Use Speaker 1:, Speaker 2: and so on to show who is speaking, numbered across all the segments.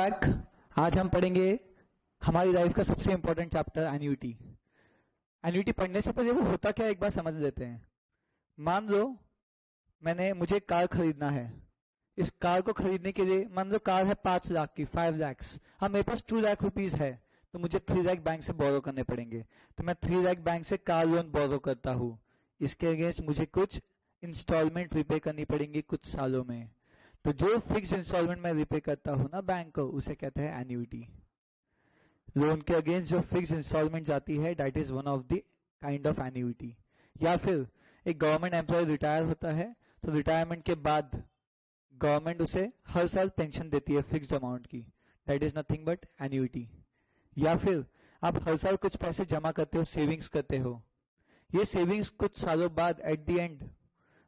Speaker 1: Back. आज हम पढ़ेंगे हमारी लाइफ का सबसे इंपॉर्टेंट चैप्टर एन्युटी। एन्युटी पढ़ने से पहले वो होता क्या है एक बार समझ लेते हैं। मान लो मुझे एक कार खरीदना है। इस कार को खरीदने के लिए मान लो कार है 5 लाख की, 5 लैक्स। हाँ, मेरे पास 2 लाख रुपीज है तो मुझे 3 लाख बैंक से बोरो करने पड़ेंगे। तो मैं 3 लाख बैंक से कार लोन बोरो करता हूँ। इसके अगेंस्ट मुझे कुछ इंस्टॉलमेंट रिपे करनी पड़ेंगी कुछ सालों में। तो जो फिक्स इंस्टॉलमेंट मैं रिपे करता हूँ ना बैंक को, उसे कहते हैं एन्युटी। लोन के अगेंस्ट जो फिक्स इंस्टॉलमेंट जाती है that is one of the kind of annuity. या फिर एक गवर्नमेंट एम्प्लॉय रिटायर होता है तो रिटायरमेंट के बाद गवर्नमेंट उसे हर साल पेंशन देती है फिक्स्ड अमाउंट की, that is nothing but annuity. या फिर आप हर साल कुछ पैसे जमा करते हो, सेविंग्स करते हो। ये सेविंग्स कुछ सालों बाद एट द एंड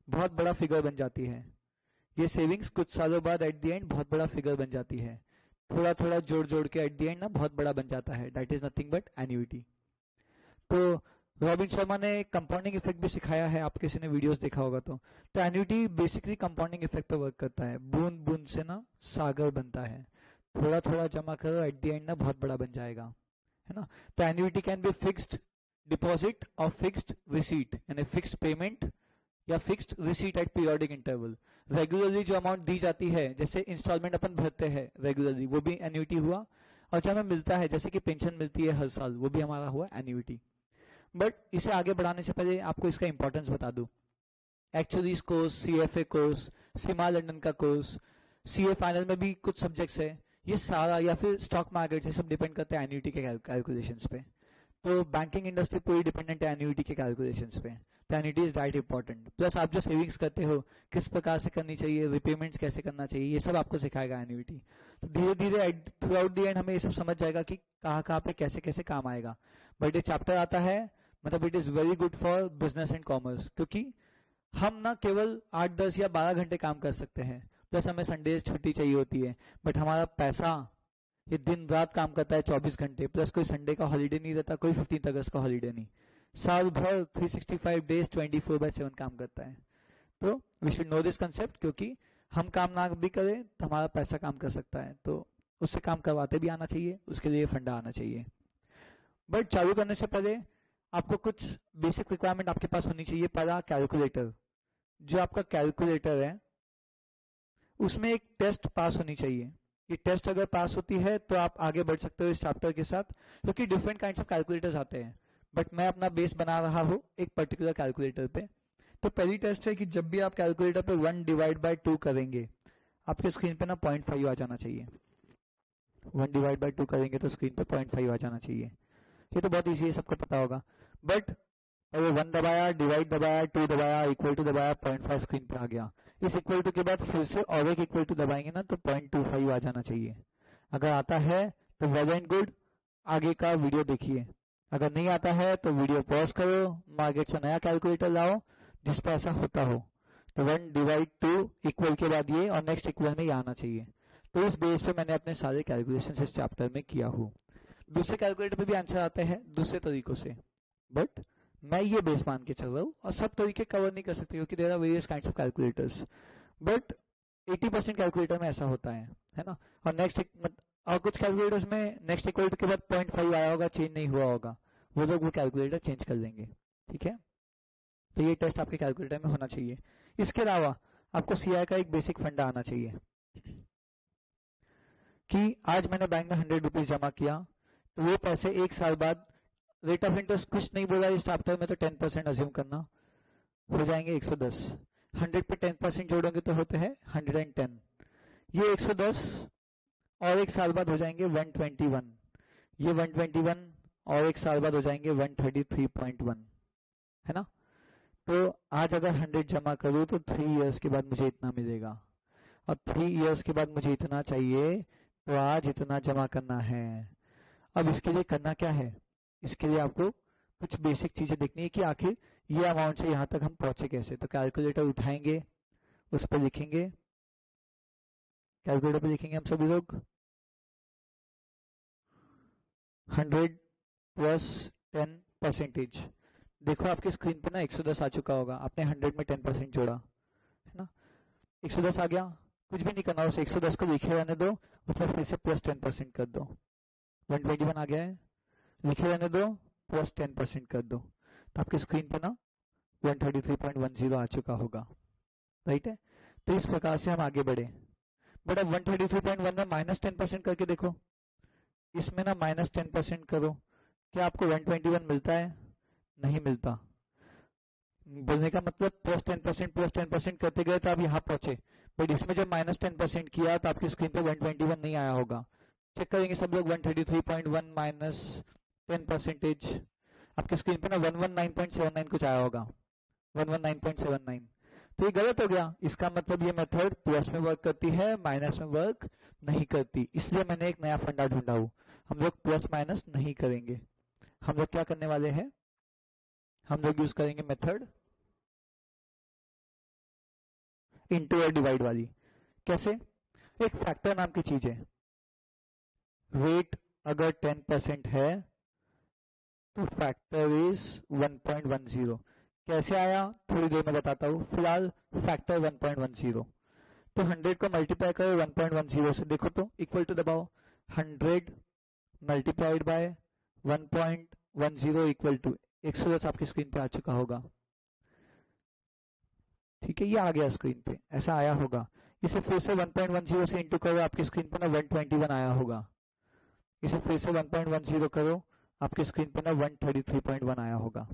Speaker 1: बहुत बड़ा फिगर बन जाती है। ये सेविंग्स कुछ सालों बाद एट द एंड बहुत बड़ा फिगर बन जाती है। थोड़ा थोड़ा जोड़ जोड़ के एट द एंड ना बहुत बड़ा बन जाता है, that is nothing but annuity. तो रॉबिन शर्मा ने कंपाउंडिंग इफेक्ट भी सिखाया है, आप किसी ने वीडियोस देखा होगा तो एन्युटी बेसिकली कंपाउंडिंग इफेक्ट पे वर्क करता है। बूंद बूंद से ना सागर बनता है, थोड़ा थोड़ा जमा करो एट द एंड ना बहुत बड़ा बन जाएगा, है ना। तो annuity can be fixed deposit और फिक्स्ड रिसीट, यानी फिक्स्ड पेमेंट या fixed receipt at periodic interval. Regularly जो अमाउंट दी जाती है, जैसे इंस्टॉलमेंट अपन भरते हैं रेगुलरली, वो भी एन्युटी हुआ। और जब हमें मिलता है जैसे कि पेंशन मिलती है हर साल, वो भी हमारा हुआ एन्युटी। बट इसे आगे बढ़ाने से पहले आपको इसका इंपॉर्टेंस बता दूं। एक्चुअली कोर्स, सीएफए कोर्स, सीमा लंदन का कोर्स, सीए फाइनल में भी कुछ सब्जेक्ट्स है, ये सारा या फिर स्टॉक मार्केट से सब डिपेंड करते हैं एन्युटी के कैलकुलेशंस पे। तो बैंकिंग इंडस्ट्री पूरी डिपेंडेंट है एन्युटी के कैलकुलेशंस पे। तो annuity is that important. Plus आप जो सेविंग्स करते हो किस प्रकार से करनी चाहिए, रिपेमेंट्स कैसे करना चाहिए, ये सब आपको सिखाएगा एन्युटी। तो धीरे धीरे थ्रू आउट द एंड हमें ये सब समझ जाएगा कि कहाँ कहाँ पे कैसे कैसे काम आएगा। बट ये चैप्टर आता है, मतलब it is very good for business and commerce, क्योंकि हम ना केवल 8, 10 या 12 घंटे काम कर सकते हैं, प्लस हमें संडेज छुट्टी चाहिए होती है। बट हमारा पैसा ये दिन रात काम करता है 24 घंटे, प्लस कोई संडे का हॉलीडे नहीं रहता, कोई 15 अगस्त का हॉलीडे नहीं। साल भर 365 डेज 24/7 काम करता है। तो we should know this concept, क्योंकि हम काम ना भी करें तो हमारा पैसा काम कर सकता है, तो उससे काम करवाते भी आना चाहिए, उसके लिए फंडा आना चाहिए। बट चालू करने से पहले आपको कुछ बेसिक रिक्वायरमेंट आपके पास होनी चाहिए। पहला, कैलकुलेटर। जो आपका कैलकुलेटर है उसमें एक टेस्ट पास होनी चाहिए। ये टेस्ट अगर पास होती है तो आप आगे बढ़ सकते हो इस चैप्टर के साथ, क्योंकि डिफरेंट काइंड्स ऑफ कैलकुलेटर्स आते हैं। बट मैं अपना बेस बना रहा हूँ एक पर्टिकुलर कैलकुलेटर पे। तो पहली टेस्ट है कि जब भी आप कैलकुलेटर पे 1/2 करेंगे, आपके स्क्रीन पे ना 0.5 आ जाना चाहिए। 1/2 करेंगे तो स्क्रीन पे 0.5 आ जाना चाहिए। ये तो बहुत ईजी है, सबको पता होगा। बट अगर 1 दबाया, डिवाइड दबाया, 2 दबाया, इक्वल टू दबाया, 0.5 स्क्रीन पे आ गया। इस इक्वल टू के बाद फिर से और एक इक्वल टू दबाएंगे ना तो 0.25 आ जाना चाहिए। अगर आता है तो वेल एंड गुड, आगे का वीडियो देखिए। अगर नहीं आता है तो वीडियो पॉज करो, मार्केट से नया कैलकुलेटर लाओ जिस पर ऐसा होता हो। तो 1/2 इक्वल के बाद ये और नेक्स्ट इक्वल में ये आना चाहिए। तो इस बेस पे मैंने अपने सारे कैलकुलेशन इस चैप्टर में किया हूँ। दूसरे कैलकुलेटर पे भी आंसर आते हैं दूसरे तरीकों से, बट मैं ये बेस मान के चल रहा हूँ। और सब तरीके कवर नहीं कर सकते क्योंकि there are various kinds of calculators, but 80% calculator में ऐसा होता है ना। और और कुछ कैलकुलेटर्स में नेक्स्ट इक्वल टू के बाद 0.5 आया होगा, चेंज नहीं हुआ होगा, वो लोग वो कैलकुलेटर चेंज कर देंगे। ठीक है, तो ये टेस्ट आपके कैलकुलेटर में होना चाहिए। इसके अलावा आपको सीआई का एक बेसिक फंडा आना चाहिए कि आज मैंने बैंक में 100 रुपीज जमा किया तो वो पैसे एक साल बाद, रेट ऑफ इंटरेस्ट कुछ नहीं बोला इस चैप्टर में, तो 10% अज्यूम करना, हो जाएंगे 110। 100 पे 10% जोड़ोगे तो होते हैं 110। ये 110 और एक साल बाद हो जाएंगे 121। ये 121 और एक साल बाद हो जाएंगे 133.1, है ना। तो आज अगर 100 जमा करूँ तो 3 इयर्स के बाद मुझे इतना मिलेगा, और 3 इयर्स के बाद मुझे इतना चाहिए, तो आज इतना जमा करना है। अब इसके लिए करना क्या है, इसके लिए आपको कुछ बेसिक चीजें देखनी है कि आखिर ये अमाउंट से यहां तक हम पहुंचे कैसे। तो कैलकुलेटर उठाएंगे, उस पर लिखेंगे, कैलकुलेटर पे लिखेंगे हम सभी लोग 100 प्लस 10%। देखो आपके स्क्रीन पे ना 110 आ चुका होगा, आपने 100 में 10% जोड़ा, है ना। 110 आ गया, कुछ भी नहीं करना, उस 110 को लिखे रहने दो, उसमें फिर से प्लस 10% कर दो। 121 आ गया है, लिखे रहने दो, प्लस 10% कर दो, तो आपकी स्क्रीन पे ना 133.10 आ चुका होगा, राइट है। तो इस प्रकार से हम आगे बढ़े। बट अब 133.1 में माइनस 10% करके देखो, इसमें ना माइनस 10% करो, क्या आपको 121 मिलता है? नहीं मिलता। बोलने का मतलब प्लस 10% करते गए तो आप यहाँ पहुंचे, बट इसमें जब माइनस 10% किया तो आपकी स्क्रीन पे 121 नहीं आया होगा। चेक करेंगे सब लोग, 133.1 माइनस 10%, आपकी स्क्रीन पे ना 119.79 कुछ आया होगा, 119.79। तो ये गलत हो गया। इसका मतलब ये मेथड प्लस में वर्क करती है, माइनस में वर्क नहीं करती। इसलिए मैंने एक नया फंडा ढूंढा हूं, हम लोग प्लस माइनस नहीं करेंगे। हम लोग क्या करने वाले हैं, हम लोग यूज करेंगे मेथड इंटू और डिवाइड वाली। कैसे? एक फैक्टर नाम की चीज है, रेट अगर 10% है तो फैक्टर इज 1.10। कैसे आया थोड़ी देर में बताता हूं, फिलहाल फैक्टर 1.10। तो 100 को मल्टीप्लाई करो 1.10 से, देखो तो इक्वल टू दबाओ, 100 मल्टीप्लाइड बाय 1.10 इक्वल टू 110 आपकी स्क्रीन पे आ चुका होगा। ठीक है, ये आ गया स्क्रीन पे, ऐसा आया होगा। इसे फिर से 1.10 से इंटू करो, आपकी स्क्रीन पे ना 121 आया होगा। इसे फिर से 1.10 करो, आपकी स्क्रीन पे ना 133.1 आया होगा।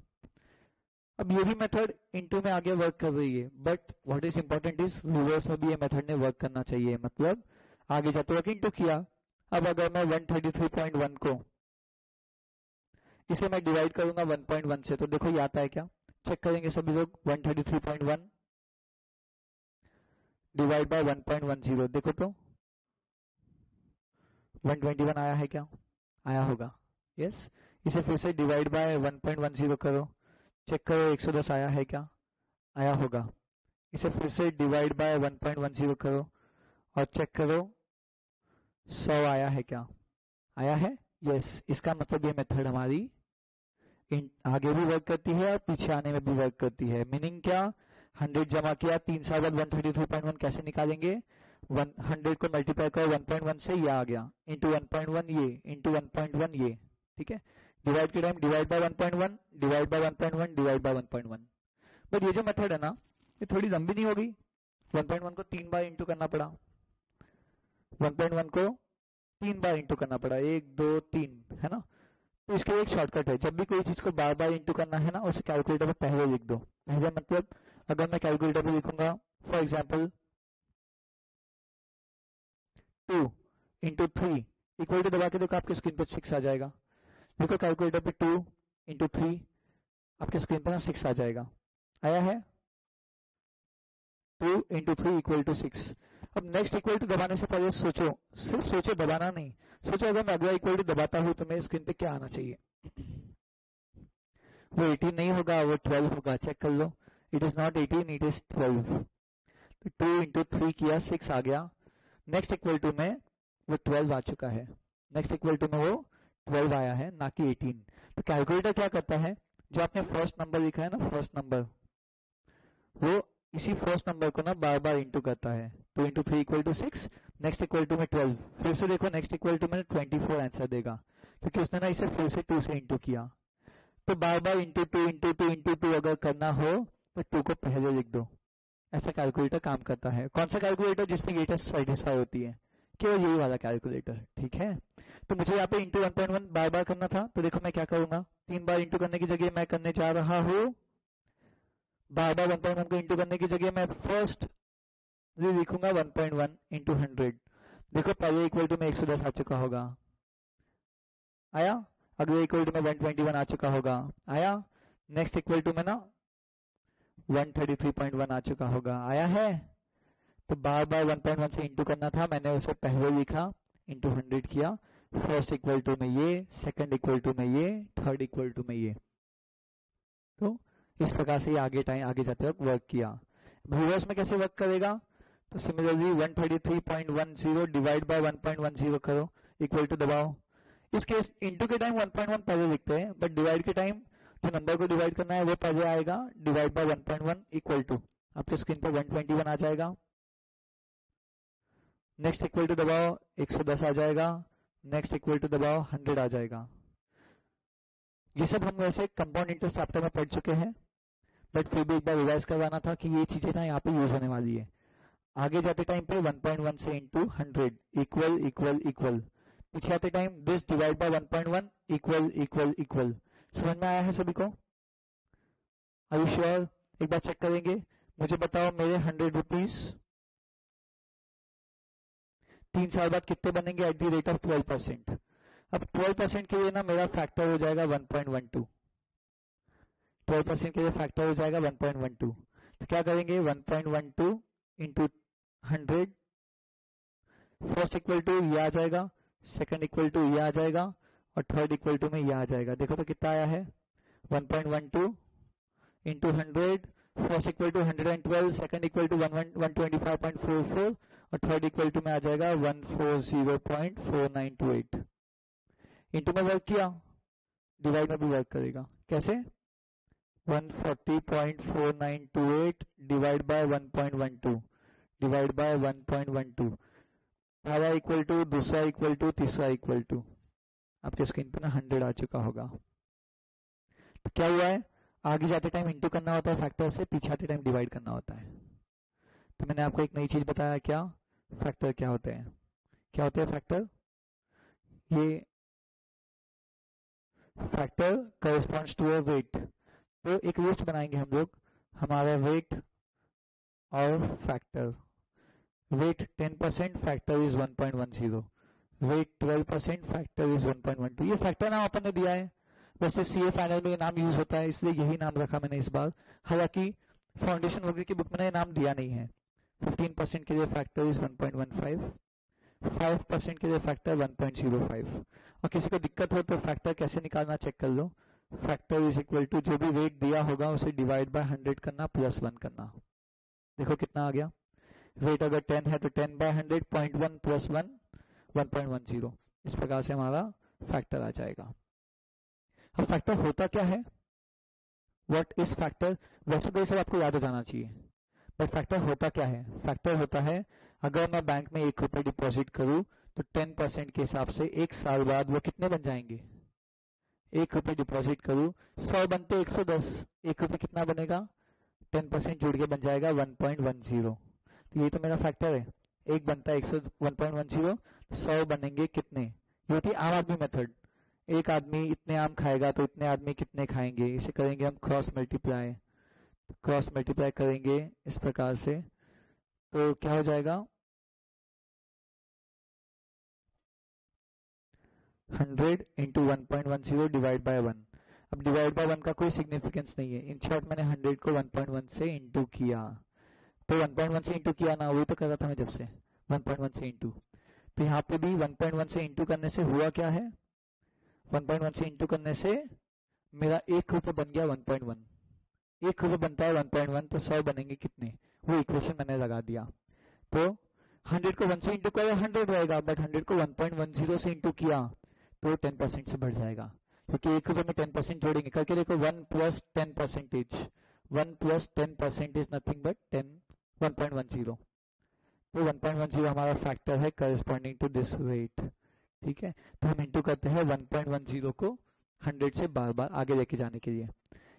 Speaker 1: अब ये भी मेथड इंटू में आगे वर्क कर रही है, but what is important is reverse में भी ये मेथड ने वर्क करना चाहिए, मतलब आगे जाते वक्त इंटू किया। अब अगर मैं 133.1 को इसे मैं डिवाइड करूंगा 1.1 से, तो देखो ये आता है क्या, चेक करेंगे सभी लोग। 133.1 डिवाइड बाय 1.10, देखो तो 121 आया है क्या? आया होगा, यस। इसे फिर से डिवाइड बाय 1.10 करो, चेक करो 110 आया है क्या? आया होगा। इसे फिर से डिवाइड बाय 1.10 करो और चेक करो 100 आया है क्या? आया है, यस। इसका मतलब ये मेथड हमारी आगे भी वर्क करती है और पीछे आने में भी वर्क करती है। मीनिंग क्या, 100 जमा किया, 3 साल बाद 133.1 कैसे निकालेंगे, 100 को मल्टीप्लाई करो 1.1 से, ये आ गया, इंटू 1.1 ये, इंटू 1.1 ये, ठीक है। डिवाइड के time divide by 1.1, divide by 1.1, divide by 1.1। But ये जो मेथड है ना, ये थोड़ी लंबी नहीं होगी। 1.1 को 3 बार इंटू करना पड़ा, 1.1 को 3 बार इंटू करना पड़ा, 1 2 3, है ना। तो इसके लिए एक शॉर्टकट है, जब भी कोई चीज को बार बार इंटू करना है ना, उसे कैलकुलेटर पे पहले लिख दो। पहले मतलब अगर मैं कैलकुलेटर पे लिखूंगा for example 2 into 3 equal to दबा के देखो, आपके स्क्रीन पे 6 आ जाएगा। देखो कैलकुलेटर पे 2 इंटू 3, आपके स्क्रीन पे ना 6 आ जाएगा। आया है, 2 इंटू 3 इक्वल टू 6। अब नेक्स्ट इक्वल टू दबाने से पहले सोचो, सिर्फ सोचो, दबाना नहीं। सोचो अगर मैं अगला इक्वल टू दबाता हूं तो मेरे स्क्रीन पे क्या आना चाहिए? वो 18 नहीं होगा, वो 12 होगा। चेक कर लो, it is not 18, it is 12। तो 2 इंटू 3 किया, 6 आ गया। नेक्स्ट इक्वल टू में वो 12 आ चुका है, नेक्स्ट इक्वल टू में वो 12 आया है, ना कि 18। तो कैलकुलेटर क्या करता है, जो आपने फर्स्ट नंबर लिखा है ना, फर्स्ट नंबर, वो इसी फर्स्ट नंबर को ना बार बार इंटू करता है। 2 into 3 equal to 6, next equal to में 12, फिर से देखो नेक्स्ट इक्वल टू में 24 आंसर देगा, क्योंकि उसने ना इसे फिर से 2 से इंटू किया। तो बार बार इंटू 2 इंटू 2 इंटू 2 अगर करना हो तो 2 को पहले लिख दो। ऐसा कैलकुलेटर काम करता है। कौन सा कैलकुलेटर? जिसमें ये टेस्ट सेटिस्फाई होती है, केवल यही वाला कैलकुलेटर, ठीक है। तो मुझे यहाँ पे इंटू 1.1 बार बार करना था, तो देखो मैं क्या करूंगा, 3 बार इंटू करने की जगह मैं करने जा रहा हूँ, बार बार 1.1 को इंटू करने की जगह मैं फर्स्ट लिखूंगा 1.1 इंटू 100। देखो पहले इक्वल टू में 110 आ चुका होगा, आया। अगले इक्वल टू में 121 आ चुका होगा, आया। नेक्स्ट इक्वल टू में ना 133.1 आ चुका होगा, आया है। तो बार बार 1.1 से इंटू करना था, मैंने उसे पहले लिखा, इंटू 100 किया। फर्स्ट इक्वल टू में ये, सेकंड इक्वल टू में ये, थर्ड इक्वल टू में ये। तो इस प्रकार से ये आगे जाते वक्त वर्क किया। रिवर्स में कैसे वर्क करेगा? तो सिमिलरली 133.10 डिवाइड बाय 1.10 करो, इक्वल टू दबाओ। इस केस इंटू के टाइम 1.1 पहले लिखते हैं, बट डिवाइड के टाइम जो नंबर को डिवाइड करना है वो पहले आएगा, डिवाइड बाय 1.1 इक्वल टू, आपके स्क्रीन पर 121 आ जाएगा। नेक्स्ट इक्वल टू दबाओ 110 आ जाएगा, नेक्स्ट इक्वल टू दबाओ 100 आ जाएगा। ये सब हम वैसे कंपाउंड इंटरेस्ट चैप्टर में पढ़ चुके हैं, बट फिर भी एक बार रिवाइज करवाना था कि ये चीजें ना यहाँ पे यूज होने वाली है। आगे जाते टाइम पे 1.1 से इंटू 100 इक्वल इक्वल इक्वल, पीछे आते time this divide by 1.1 equal equal equal. समझ में आया है सभी को? Are you sure? एक बार चेक करेंगे। मुझे बताओ मेरे 100 रुपीज 3 साल बाद कितने बनेंगे एट द रेट ऑफ 12%। अब 12% के लिए ना मेरा फैक्टर हो जाएगा 1.12। 12% के लिए फैक्टर हो जाएगा 1.12। तो क्या करेंगे 1.12 इंटू 100, फर्स्ट इक्वल टू ये आ जाएगा, सेकंड इक्वल टू ये आ जाएगा और थर्ड इक्वल टू में ये आ जाएगा। देखो तो कितना आया है 1.12 into 100, first equal to 112, second equal to 125.44 और थर्ड इक्वल टू में आ जाएगा 140.4928। इंटू में वर्क किया, डिवाइड में भी वर्क करेगा। कैसे? 140.4928 डिवाइड बाय 1.12 डिवाइड बाय 1.12, पहला इक्वल टू, दूसरा इक्वल टू, तीसरा इक्वल टू। आपके स्क्रीन पे ना 100 आ चुका होगा। तो क्या हुआ है, आगे जाते टाइम इंटू करना होता है फैक्टर से, पीछे आते टाइम डिवाइड करना होता है। तो मैंने आपको एक नई चीज बताया, क्या फैक्टर क्या होते हैं। क्या होते हैं फैक्टर? ये factor corresponds to a weight. तो एक लिस्ट बनाएंगे हम लोग, हमारा वेट और factor. Weight 10%, factor is 1.10। Weight 12%, factor is 1.12। ये फैक्टर नाम अपन ने दिया है, वैसे सीए फाइनल में ये नाम यूज होता है इसलिए यही नाम रखा मैंने इस बार। हालांकि फाउंडेशन वगैरह की बुक में ये नाम दिया नहीं है। 15% के लिए फैक्टर इज 1.15, 5% के लिए फैक्टर 1.05। और किसी को दिक्कत हो तो फैक्टर कैसे निकालना चेक कर लो। फैक्टर इज इक्वल टू जो भी वेट दिया होगा उसे डिवाइड बाय 100 करना प्लस 1 करना। देखो कितना आ गया। वेट अगर 10 है तो 10 बाय 100, 0.1 प्लस 1 1.10। इस प्रकार से हमारा फैक्टर आ जाएगा। अब फैक्टर होता क्या है, व्हाट इज फैक्टर? वैसे तो ये सब आपको याद हो जाना चाहिए, बट फैक्टर होता क्या है? फैक्टर होता है अगर मैं बैंक में 1 रुपये डिपॉजिट करूं तो 10% के हिसाब से 1 साल बाद वो कितने बन जाएंगे। 1 रुपये डिपॉजिट करूं, 100 बनते 110, 1 रुपये कितना बनेगा, 10% जुड़ के बन जाएगा 1.10। तो ये तो मेरा फैक्टर है। 1 बनता है 1.10, 100 बनेंगे कितने। ये होती है आम आदमी मेथड। एक आदमी इतने आम खाएगा तो इतने आदमी कितने खाएंगे, इसे करेंगे हम क्रॉस मल्टीप्लाई। क्रॉस मल्टीप्लाई करेंगे इस प्रकार से, तो क्या हो जाएगा 100 इंटू 1.10 डिवाइड बाय 1। अब डिवाइड बाय 1 का कोई सिग्निफिकेंस नहीं है। इन शॉर्ट मैंने 100 को 1.1 से इंटू किया, तो 1.1 से इंटू किया ना, वही तो कर रहा था मैं जब से, 1.1 से इंटू। तो यहाँ पे भी 1.1 से इंटू करने से हुआ क्या है, 1.1 से इंटू करने से मेरा 1 रुपये बन गया 1.1। 1 रुपये बनता है 1.1, तो 100 बनेंगे कितने, वो इक्वेशन मैंने लगा दिया। तो 100 को 1 से इंटू किया 100 रहेगा, बट 100 को 1.10 से इंटू किया तो 10% से बढ़ जाएगा, क्योंकि 1 रुपये में 10% जोड़ेंगे। करके देखो 1 plus 10%, 1 plus 10% is nothing but 1.10। तो 1.10 हमारा फैक्टर है करेस्पॉन्डिंग टू दिस रेट। ठीक है, तो हम इंटू करते हैं 1.10 को 100 से बार बार आगे लेके जाने के लिए।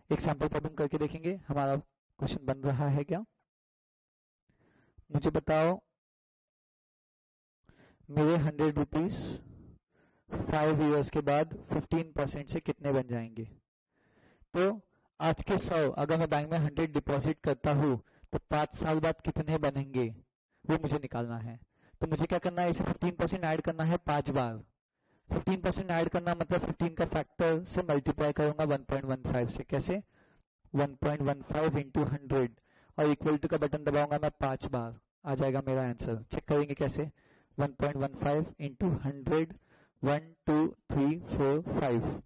Speaker 1: एक सैंपल प्रॉब्लम करके देखेंगे हमारा क्वेश्चन बन रहा है क्या। मुझे बताओ मेरे 100 रुपीज 5 इयर्स के बाद 15% से कितने बन जाएंगे। तो आज के 100 अगर मैं बैंक में 100 डिपॉजिट करता हूँ तो 5 साल बाद कितने बनेंगे वो मुझे निकालना है। तो मुझे क्या करना है, इसे 15% ऐड करना है 5 बार। 15% ऐड करना मतलब 15 का फैक्टर से मल्टीप्लाई करूंगा 1.15 से। कैसे, 1.15 इंटू 100 और इक्वल टू का बटन दबाऊंगा मैं 5 बार, आ जाएगा मेरा आंसर। चेक करेंगे कैसे, 1.15 इंटू 100, 1 2 3 4 5,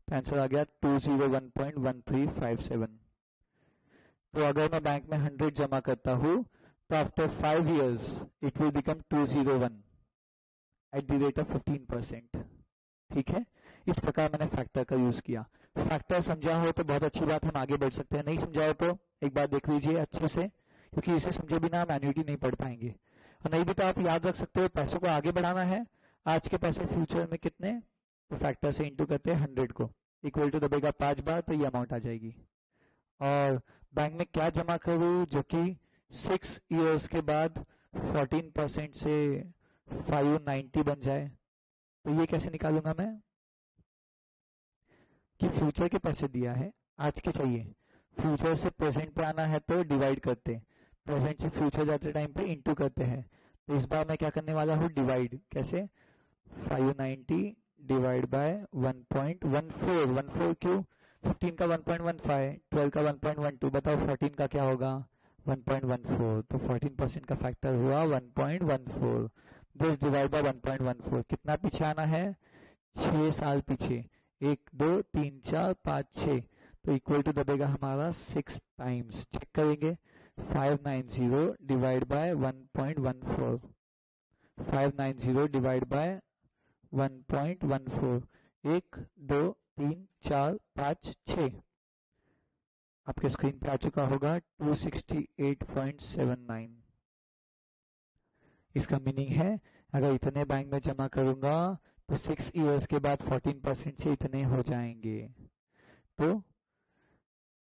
Speaker 1: तो आंसर आ गया 201.1357। तो अगर मैं बैंक में 100 जमा करता हूँ तो after 5 years it will become 201 at the rate of 15%। ठीक है, इस प्रकार मैंने फैक्टर का यूज किया। फैक्टर समझा हो तो बहुत अच्छी बात, हम आगे बढ़ सकते हैं। नहीं समझा हो तो एक बार देख लीजिए अच्छे से, क्योंकि इसे समझे बिना हम एन्युटी नहीं पढ़ पाएंगे। और नहीं भी तो आप याद रख सकते हो, पैसों को आगे बढ़ाना है, आज के पैसे फ्यूचर में कितने, तो फैक्टर से इंटू करते हैं 100 को, इक्वल टू दबेगा 5 बार तो ये अमाउंट आ जाएगी। और बैंक में क्या जमा करूँ जो कि 6 इयर्स के बाद 14% से 590 बन जाए, तो ये कैसे निकालूंगा मैं कि फ्यूचर के पैसे दिया है, आज के चाहिए, फ्यूचर से प्रेजेंट पे आना है तो डिवाइड करते, प्रेजेंट से फ्यूचर जाते टाइम पे इंटू करते हैं। तो इस बार मैं क्या करने वाला हूँ, डिवाइड कैसे, 590 डिवाइड बाय 1.14, 14 क्यों, 15 का 1.15, 12 का 1.12, बताओ 14 का क्या होगा 1.14, तो 14% का फैक्टर हुआ 1.14, दिस डिवाइड बाय 1.14, कितना पीछे आना है 6 साल पीछे, 1 2 3 4 5 6, तो इक्वल टू दबेगा हमारा 6 टाइम्स, चेक करेंगे 590 डिवाइड बाय 1.14, 590 डिवाइड बाय 1.14, 1 2 3 4 5 6, आपके स्क्रीन पे आ चुका होगा 268.79। इसका मीनिंग है अगर इतने बैंक में जमा करूंगा तो 6 इयर्स के बाद 14% से इतने हो जाएंगे। तो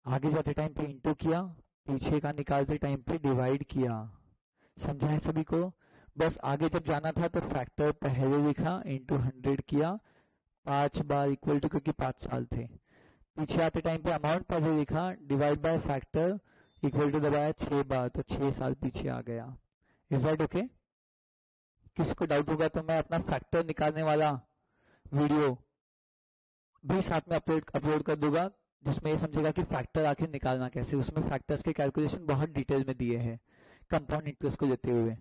Speaker 1: आगे जाते टाइम पे इंटू किया, पीछे का निकालते टाइम पे डिवाइड किया, समझा है सभी को। बस आगे जब जाना था तो फैक्टर पहले लिखा, इंटू 100 किया 5 बार इक्वल टू, क्योंकि 5 साल थे। पीछे आते टाइम पे अमाउंट पहले लिखा, divide by factor equal to दबाया 6 बार, तो 6 साल पीछे आ गया। Is that okay? किसी को डाउट होगा तो मैं अपना फैक्टर निकालने वाला वीडियो भी साथ में अपलोड कर दूंगा, जिसमें ये समझेगा कि फैक्टर आखिर निकालना कैसे, उसमें फैक्टर्स के कैलकुलेशन बहुत डिटेल में दिए हैं कंपाउंड इंटरेस्ट को लेते हुए,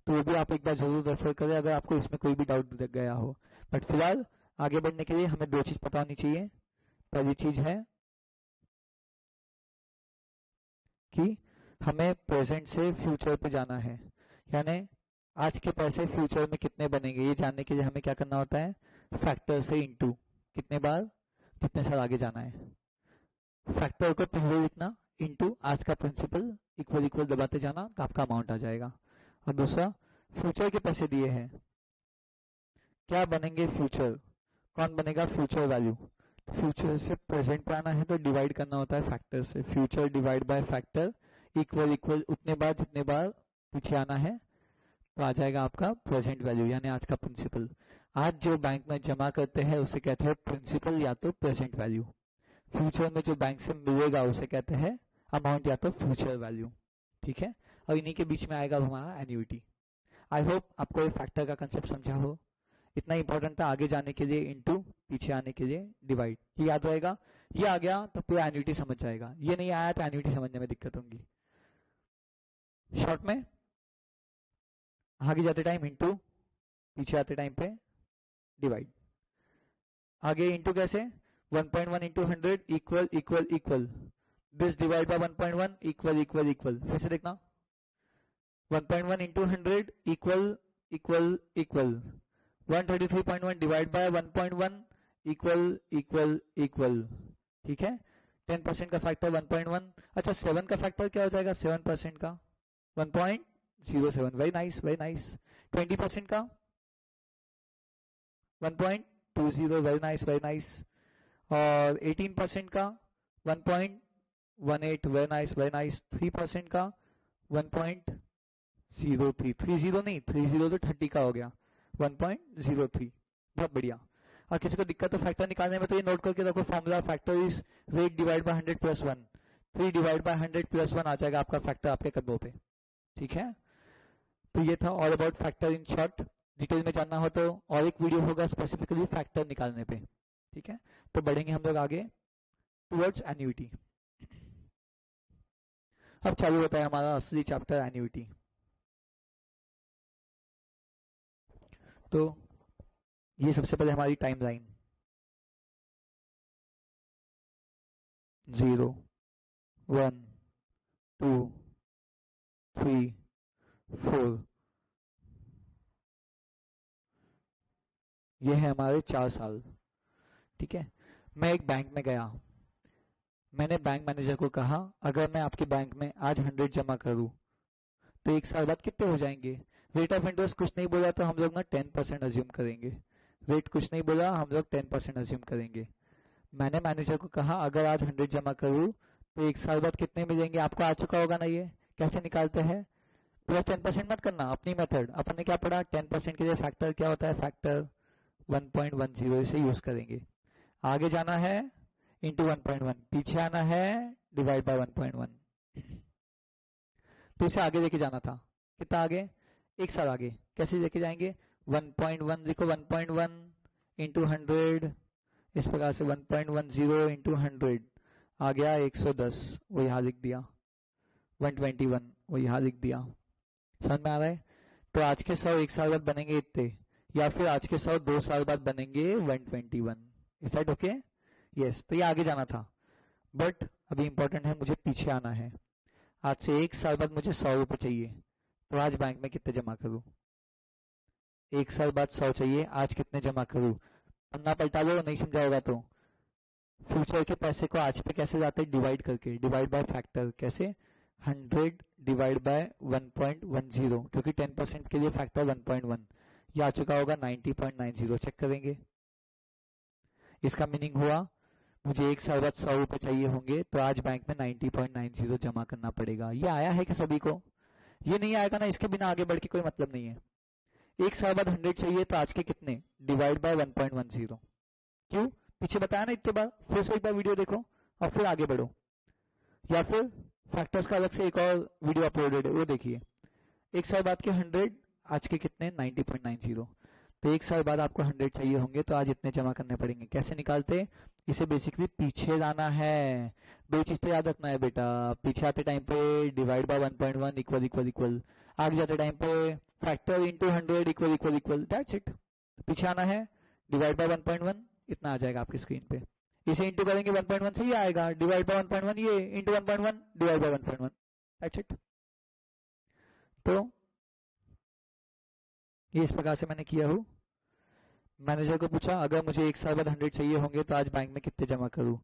Speaker 1: तो वो भी आप एक बार जरूर रेफर करें अगर आपको इसमें कोई भी डाउट गया हो। बट फिलहाल आगे बढ़ने के लिए हमें 2 चीज पता होनी चाहिए। पहली चीज है कि हमें प्रेजेंट से फ्यूचर पे जाना है, यानी आज के पैसे फ्यूचर में कितने बनेंगे ये जानने के लिए हमें क्या करना होता है, फैक्टर से इंटू, कितने बार, जितने साल आगे जाना है, फैक्टर को पहले लिखना, इंटू आज का प्रिंसिपल, इक्वल इक्वल दबाते जाना तो आपका अमाउंट आ जाएगा। और दूसरा, फ्यूचर के पैसे दिए हैं, क्या बनेंगे फ्यूचर, कौन बनेगा फ्यूचर वैल्यू, फ्यूचर से प्रेजेंट पे आना है तो डिवाइड करना होता है फैक्टर से, future divide by factor equal equal उतने बार जितने बार पीछे आना है, तो आ जाएगा आपका प्रेजेंट वैल्यू यानी आज का प्रिंसिपल। आज जो बैंक में जमा करते हैं उसे कहते हैं प्रिंसिपल या तो प्रेजेंट वैल्यू, फ्यूचर में जो बैंक से मिलेगा उसे कहते हैं अमाउंट या तो फ्यूचर वैल्यू, ठीक है। और इन्हीं के बीच में आएगा हमारा एन्युइटी। आई होप आपको ये फैक्टर का कंसेप्ट समझा हो, इतना इंपॉर्टेंट था आगे जाने के लिए इंटू, पीछे आने के लिए डिवाइड, ये याद रहेगा। ये आ गया तो पूरा एन्युइटी समझ जाएगा, ये नहीं आया तो एन्युइटी समझने में दिक्कत होगी। शॉर्ट में आगे जाते टाइम इंटू, पीछे आते टाइम पे डिवाइड। आगे इंटू कैसे, 1.1 into 100 equal equal equal, this divide by 1.1 equal equal equal, फिर से देखना 1.1 into 100 equal equal equal, 133.1 divide by 1.1 equal equal equal, ठीक है। 10% का फैक्टर 1.1, अच्छा 7 का फैक्टर क्या हो जाएगा, 7% का 1.07, वेरी नाइस वेरी नाइस। 20% का 1.20, वेरी नाइस वेरी नाइस। और 18% का 1.18, वेरी नाइस वेरी नाइस। 3% का 1.03, 30 नहीं, 30 तो 30 का हो गया, 1.03, बहुत बढ़िया। और किसी को दिक्कत हो फैक्टर निकालने में तो ये नोट करके रखो, formula factor is rate divide by 100 plus 1, 3 divide by 100 plus 1 आ जाएगा आपका फैक्टर आपके कदमों पे, ठीक है। तो ये था all about factor in short. Detail में जानना हो तो और एक वीडियो होगा स्पेसिफिकली फैक्टर निकालने पे, ठीक है। तो बढ़ेंगे हम लोग आगे टुवर्ड्स एन्युइटी। अब चालू होता है हमारा असली चैप्टर एन्युइटी। तो ये सबसे पहले हमारी टाइम लाइन 0 1 2 3 4, ये है हमारे 4 साल, ठीक है। मैं एक बैंक में गया, मैंने बैंक मैनेजर को कहा अगर मैं आपके बैंक में आज 100 जमा करूं तो 1 साल बाद कितने हो जाएंगे, रेट ऑफ इंटरेस्ट कुछ नहीं बोला तो हम लोग ना 10% अज्यूम करेंगे। रेट कुछ नहीं बोला, हम लोग 10% अज्यूम करेंगे। मैंने मैनेजर को कहा अगर आज 100 जमा करूँ तो 1 साल बाद कितने मिलेंगे, आपको आ चुका होगा ना ये कैसे निकालते हैं। प्लस 10% मत करना, अपनी मेथड। अपन ने क्या पढ़ा, 10% के लिए फैक्टर क्या होता है, फैक्टर 1.10 इसे यूज करेंगे। आगे जाना है इंटू 1.1, पीछे आना है डिवाइड बाय 1.1। तो इसे आगे लेके जाना था, कितना आगे, 1 साल आगे। कैसे लेके जाएंगे, 1.1 लिखो, 1.1 इंटू 100, इस प्रकार से 1.10 इंटू 100 आ गया 110, वो यहाँ लिख दिया। 121 वो यहाँ लिख दिया। समझ में आ रहा है। तो आज के 100 1 साल बाद बनेंगे इतने, या फिर आज के 100 2 साल बाद बनेंगे 121। Is that okay, yes. तो ये आगे जाना था, बट अभी इंपॉर्टेंट है मुझे पीछे आना है। आज से 1 साल बाद मुझे 100 रुपये चाहिए, तो आज बैंक में कितने जमा करूँ। 1 साल बाद 100 चाहिए, आज कितने जमा करूँ। पन्ना पलटा लो, नहीं समझा होगा तो। फ्यूचर के पैसे को आज पे कैसे जाते हैं, डिवाइड करके, डिवाइड बाय फैक्टर। कैसे, 100 डिवाइड बाय 1.10, क्योंकि 10% के लिए फैक्टर 1.1। ये आ चुका होगा 90.90। चेक करेंगे, इसका मीनिंग हुआ मुझे 1 साल बाद 100 रुपये चाहिए होंगे, तो आज बैंक में 90.90 जमा करना पड़ेगा। ये आया है कि सभी को, ये नहीं आएगा ना, इसके बिना आगे बढ़ के कोई मतलब नहीं है। 1 साल बाद 100 चाहिए, तो आज के कितने, डिवाइड बाय 1.10। क्यों, पीछे बताया ना इतने बार, फिर से एक बार वीडियो देखो और फिर आगे बढ़ो, या फिर फैक्टर्स का अलग से एक और वीडियो अपलोडेड है वो देखिए। 1 साल बाद के 100, आज के कितने, 90.90। तो 1 साल बाद आपको 100 चाहिए होंगे, तो आज इतने जमा करने पड़ेंगे। कैसे निकालते, इसे बेसिकली पीछे लाना है। 2 चीज तो याद रखना है बेटा, पीछे आते टाइम पे divide by 1.1 equal equal equal, आगे जाते टाइम पे factor into 100 equal equal equal, that's it. पीछे आना है, डिवाइड बाय 1.1, इतना आ जाएगा आपकी स्क्रीन पे। इसे इंटू करेंगे 1.1 से ये आएगा, डिवाइड बाय 1.1 ये, into 1.1 divide by 1.1, that's it. तो ये इस प्रकार से मैंने किया हूँ। मैनेजर को पूछा अगर मुझे 1 साल बाद 100 चाहिए होंगे तो आज बैंक में कितने जमा करूँ।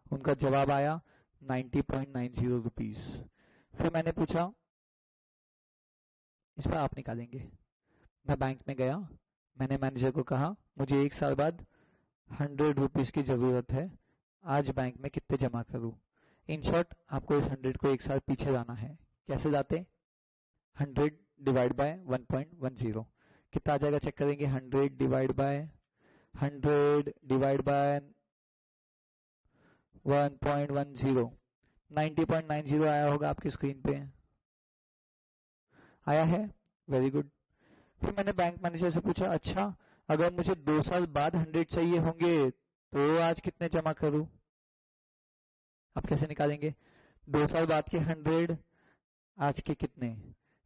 Speaker 1: उनका जवाब आया 90.90 रुपीज। फिर मैंने पूछा इस पर आप निकालेंगे। मैं बैंक में गया, मैंने मैनेजर को कहा मुझे 1 साल बाद 100 रुपीज की जरूरत है, आज बैंक में कितने जमा करूँ। इन शॉर्ट आपको इस 100 को 1 साल पीछे जाना है। कैसे जाते, 100 डिवाइड बाय 1.10 कितना आ जाएगा, चेक करेंगे। 100 डिवाइड बाय 1.10 90.90 आया होगा आपकी स्क्रीन पे, आया है, वेरी गुड। फिर मैंने बैंक मैनेजर से पूछा अच्छा अगर मुझे 2 साल बाद 100 चाहिए होंगे तो आज कितने जमा करूं। अब कैसे निकालेंगे, 2 साल बाद के 100 आज के कितने,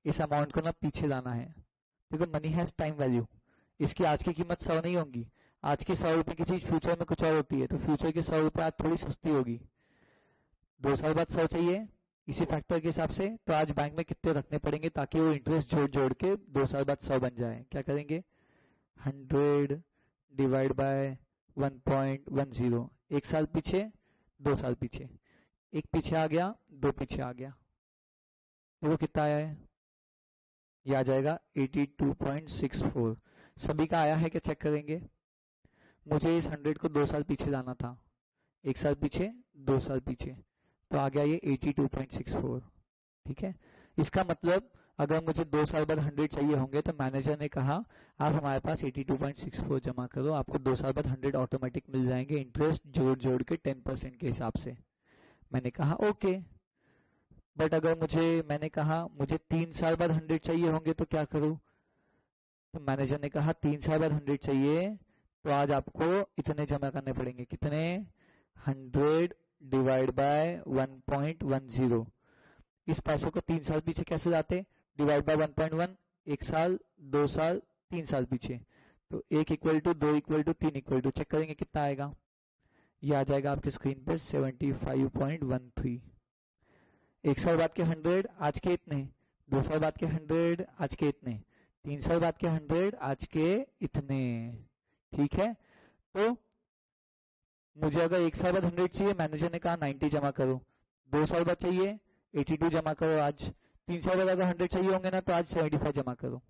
Speaker 1: इस अमाउंट को ना पीछे लाना है। देखो मनी हैज टाइम वैल्यू, इसकी आज की कीमत 100 नहीं होगी। आज की 100 रुपए की चीज फ्यूचर में कुछ और होती है, तो फ्यूचर के 100 रुपए आज थोड़ी सस्ती होगी। 2 साल बाद 100 चाहिए इसी फैक्टर के हिसाब से, तो आज बैंक में कितने रखने पड़ेंगे ताकि वो इंटरेस्ट जोड़ जोड़ के 2 साल बाद 100 बन जाए। क्या करेंगे, 100 डिवाइड बाय 1.10, 1 साल पीछे 2 साल पीछे, 1 पीछे आ गया 2 पीछे आ गया, देखो कितना आया है, ये आ जाएगा 82.64। सभी का आया है क्या, चेक करेंगे। मुझे इस 100 को 2 साल पीछे लाना था, 1 साल पीछे 2 साल पीछे, तो आ गया ये 82.64। ठीक है, इसका मतलब अगर मुझे 2 साल बाद 100 चाहिए होंगे तो मैनेजर ने कहा आप हमारे पास 82.64 जमा करो, आपको 2 साल बाद 100 ऑटोमेटिक मिल जाएंगे, इंटरेस्ट जोड़ जोड़ के 10% के हिसाब से। मैंने कहा ओके, बट अगर मैंने कहा मुझे 3 साल बाद 100 चाहिए होंगे तो क्या करूं। तो मैनेजर ने कहा 3 साल बाद 100 चाहिए तो आज आपको इतने जमा करने पड़ेंगे। कितने, 100 डिवाइड बाय 1.10। इस पैसों को 3 साल पीछे कैसे जाते, डिवाइड बाय 1.1, 1 साल 2 साल 3 साल पीछे, तो 1 equal to 2 equal to 3 equal to, check करेंगे कितना आएगा। ये आ जाएगा आपकी स्क्रीन पे 75.13। 1 साल बाद के 100 आज के इतने, 2 साल बाद के 100 आज के इतने, 3 साल बाद के 100 आज के इतने। ठीक है, तो मुझे अगर 1 साल बाद 100 चाहिए, मैनेजर ने कहा 90 जमा करो। 2 साल बाद चाहिए 82 जमा करो आज। 3 साल बाद अगर 100 चाहिए होंगे ना तो आज 75 जमा करो।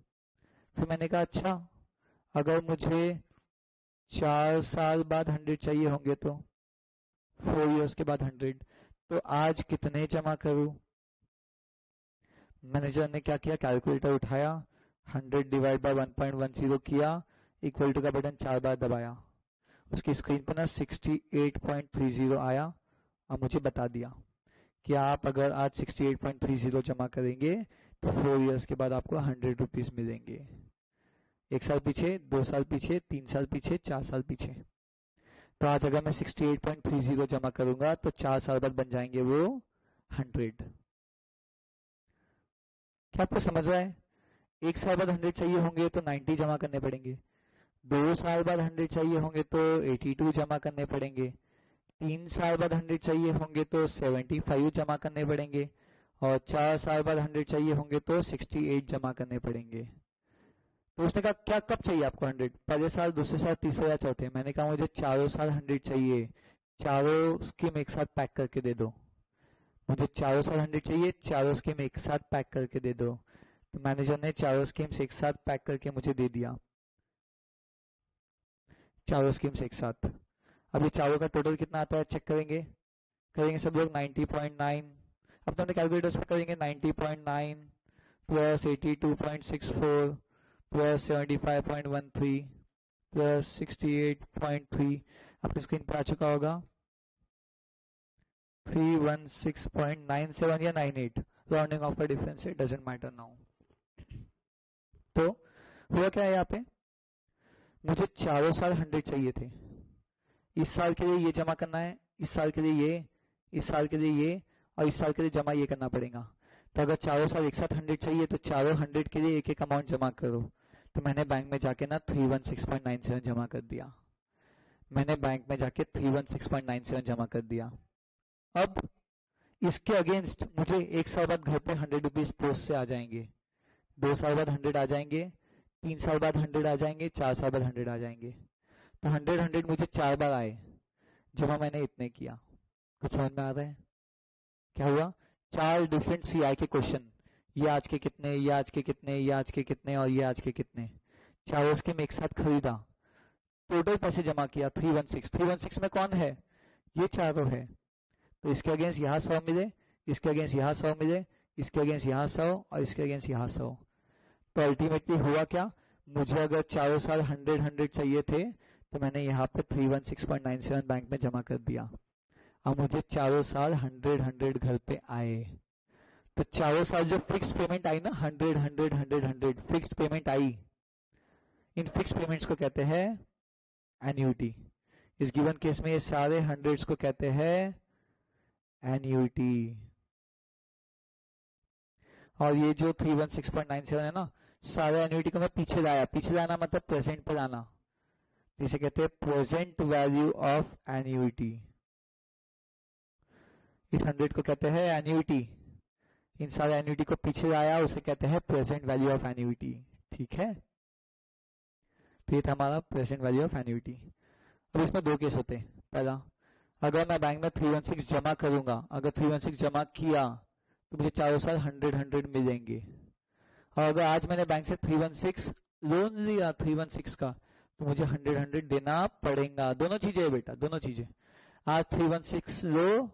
Speaker 1: फिर मैंने कहा अच्छा, अगर मुझे 4 साल बाद 100 चाहिए होंगे तो 4 इयर्स के बाद 100, तो आज कितने जमा करूं? मैनेजर ने क्या किया, कैलकुलेटर उठाया, 100 डिवाइड बाय 1.10 किया, इक्वल टू का बटन 4 बार दबाया, उसकी स्क्रीन पर ना 68.30 आया और मुझे बता दिया कि आप अगर आज 68.30 जमा करेंगे तो 4 इयर्स के बाद आपको 100 रुपीज मिलेंगे। 1 साल पीछे, 2 साल पीछे, 3 साल पीछे, 4 साल पीछे। तो आज अगर मैं 68.30 जमा करूंगा तो 4 साल बाद बन जाएंगे वो 100। क्या आपको समझ रहा है? 1 साल बाद 100 चाहिए होंगे तो 90 जमा करने पड़ेंगे, 2 साल बाद 100 चाहिए होंगे तो 82 जमा करने पड़ेंगे, 3 साल बाद 100 चाहिए होंगे तो 75 जमा करने पड़ेंगे, और 4 साल बाद 100 चाहिए होंगे तो 68 जमा करने पड़ेंगे। तो उसने कहा क्या कब चाहिए आपको 100? पहले साल, दूसरे साल, तीसरे या चौथे? मैंने कहा मुझे चारों साल 100 चाहिए, चारों स्कीम एक साथ पैक करके दे दो। मुझे चारों साल 100 चाहिए, चारों स्कीम एक साथ पैक करके दे दो। तो मैनेजर ने चारों स्कीम्स एक साथ पैक करके मुझे दे दिया, चारों स्कीम्स एक साथ। अब ये चारों का टोटल कितना आता है चेक करेंगे, करेंगे सब लोग 90.9। अब तो हमने कैलकुलेटर्स पे करेंगे 90.9 प्लस 82.64 प्लस 75.13 प्लस 68.3, आपकी स्क्रीन पर आ चुका होगा 316.97 या 98, राउंडिंग ऑफ का डिफरेंस है, डजंट मैटर नाउ। तो हुआ क्या है यहाँ पे, मुझे चारों साल 100 चाहिए थे। इस साल के लिए ये जमा करना है, इस साल के लिए ये, इस साल के लिए ये, और इस साल के लिए जमा ये करना पड़ेगा। तो अगर चारों साल एक साथ 100 चाहिए तो चारों 100 के लिए एक एक अमाउंट जमा करो। तो मैंने बैंक में जाके ना 316.97 जमा कर दिया, मैंने बैंक में जाके 316.97 जमा कर दिया। अब इसके अगेंस्ट मुझे 1 साल बाद घर पे 100 रुपीज पोस्ट से आ जाएंगे, 2 साल बाद 100 आ जाएंगे, 3 साल बाद 100 आ जाएंगे, 4 साल बाद 100 आ जाएंगे। तो 100 मुझे 4 बार आए, जमा मैंने इतने किया। कुछ समझ में आ रहा है क्या हुआ? 4 डिफरेंट CI के क्वेश्चन, ये आज के कितने, ये आज के कितने, ये आज के कितने, और ये आज के कितने, चारों स्कीम एक साथ खरीदा, टोटल पैसे जमा किया 316। 316 में कौन है? ये चारों है। तो इसके अगेंस्ट यहाँ 100 मिले, इसके अगेंस्ट यहाँ 100 मिले, इसके अगेंस्ट यहाँ 100, और इसके अगेंस्ट यहाँ 100। तो अल्टीमेटली हुआ क्या, मुझे अगर चारों साल 100 चाहिए थे तो मैंने यहाँ पे 316.97 बैंक में जमा कर दिया। अब मुझे चारों साल 100 घर पे आए। तो चारों साल जो फिक्स पेमेंट आई ना, 100 fixed payment I, in fix payments को कहते हैं एन्युटी। इस गिवन केस में ये सारे 100 को कहते हैं एन्युटी। और ये जो 316.97 है ना, सारे एन्युटी को मैं पीछे लाया, पीछे लाना मतलब प्रेजेंट पे लाना, इसे कहते हैं प्रेजेंट वैल्यू ऑफ एन्युटी। इस 100 को कहते हैं एन्युटी, इन सारे एन्युटी को पीछे लाया, उसे कहते हैं प्रेजेंट वैल्यू ऑफ एन्युटी। ठीक है, तो ये था हमारा प्रेजेंट वैल्यू ऑफ एन्युटी। अब इसमें 2 केस होते हैं। पहला, अगर मैं बैंक में 316 जमा करूंगा, अगर 316 जमा किया तो मुझे चारों साल 100 मिलेंगे। और अगर आज मैंने बैंक से 316 लोन लिया 316 का, तो मुझे 100 देना पड़ेगा। दोनों चीजें है बेटा, दोनों चीजें। आज 316 लो,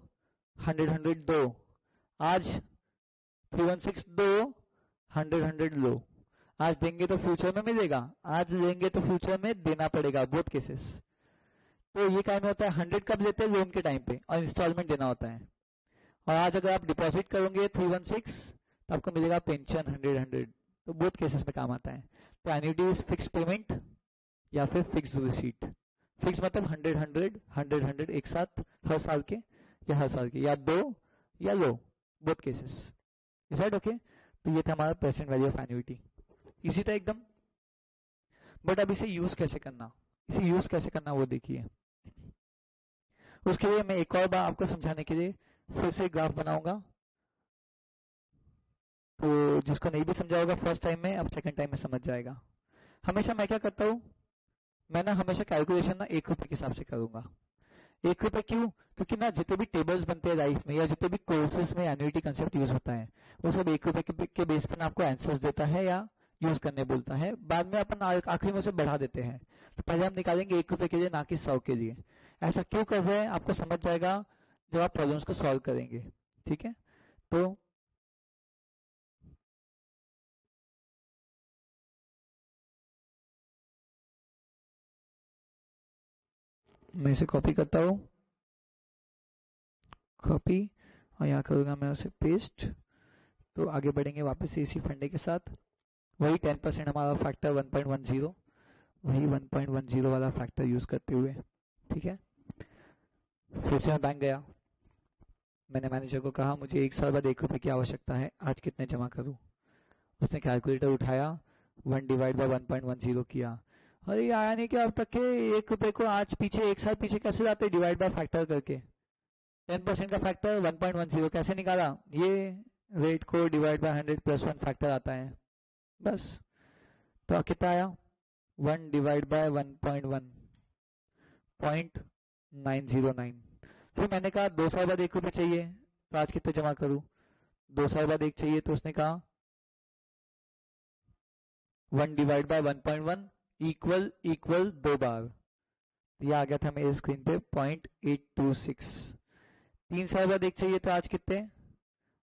Speaker 1: 100 दो, आज 316 दो, 100 लो। आज देंगे तो फ्यूचर में मिलेगा, आज लेंगे तो फ्यूचर में देना पड़ेगा, बोथ केसेस। तो ये काम होता है 100 कब लेते हैं? लोन के टाइम पे, और इंस्टॉलमेंट देना होता है। और आज अगर आप डिपॉजिट करोगे 316 तो आपको मिलेगा पेंशन 100। तो बोथ केसेस में काम आता है। तो एन्युटी इज फिक्स पेमेंट या फिर फिक्स रिसीट। फिक्स मतलब 100 एक साथ हर साल के, या हर साल के, या दो या लो, both cases. Is that okay? तो ये था हमारा प्रेजेंट वैल्यू ऑफ एन्युटी। इसी था एकदम। बट अब इसे यूज कैसे करना, इसे यूज कैसे करना वो देखिए। उसके लिए मैं एक और बार आपको समझाने के लिए फिर से ग्राफ बनाऊंगा, तो जिसको नहीं भी समझा होगा फर्स्ट टाइम में, अब सेकंड टाइम में समझ जाएगा। हमेशा मैं क्या करता हूँ, मैं ना हमेशा कैलकुलेशन ना 1 रुपए के हिसाब से करूंगा। 1 रुपए क्यों? क्योंकि ना जितने भी टेबल्स बनते हैं लाइफ में, या जितने भी कोर्सेज में एन्युटी कंसेप्ट यूज होता है, वो सब 1 रुपए के बेस पर ना आपको आंसर्स देता है, या यूज करने बोलता है, बाद में अपन आखिरी में उसे बढ़ा देते हैं। तो पहले हम निकालेंगे 1 रुपए के लिए, ना कि 100 के लिए। ऐसा क्यों कर रहे हैं आपको समझ जाएगा जब आप प्रॉब्लम्स को सॉल्व करेंगे, ठीक है। तो मैं इसे कॉपी करता हूँ, कॉपी, और यहाँ करूँगा मैं उसे पेस्ट। तो आगे बढ़ेंगे वापस से इसी फंडे के साथ, वही 10% हमारा फैक्टर 1.10, वही 1.10 वाला फैक्टर यूज करते हुए, ठीक है। फिर से मैं बैंक गया, मैंने मैनेजर को कहा मुझे 1 साल बाद 1 रुपए की आवश्यकता है, आज कितने जमा करूं। उसने कैलकुलेटर उठाया, 1 डिवाइड बाय 1.10 किया। अरे आया नहीं क्या अब तक के 1 रुपए को आज पीछे 1 साल पीछे कैसे जाते डिवाइड बाय फैक्टर करके। 10% का फैक्टर 1.10 कैसे निकाला, ये रेट को डिवाइड बाय 100 प्लस 1 फैक्टर आता है, बस। तो कितना आया, 1 डिवाइड बाय 1.1, 0.909। फिर मैंने कहा 2 साल बाद 1 रुपए चाहिए, तो आज कितने जमा करूं। 2 साल बाद 1 चाहिए, तो उसने कहा 1 डिवाइड बाय 1.1 इक्वल 2 बार। ये आ गया था मेरे स्क्रीन पे 0.826। 3 साल बाद 1 चाहिए, तो आज कितने,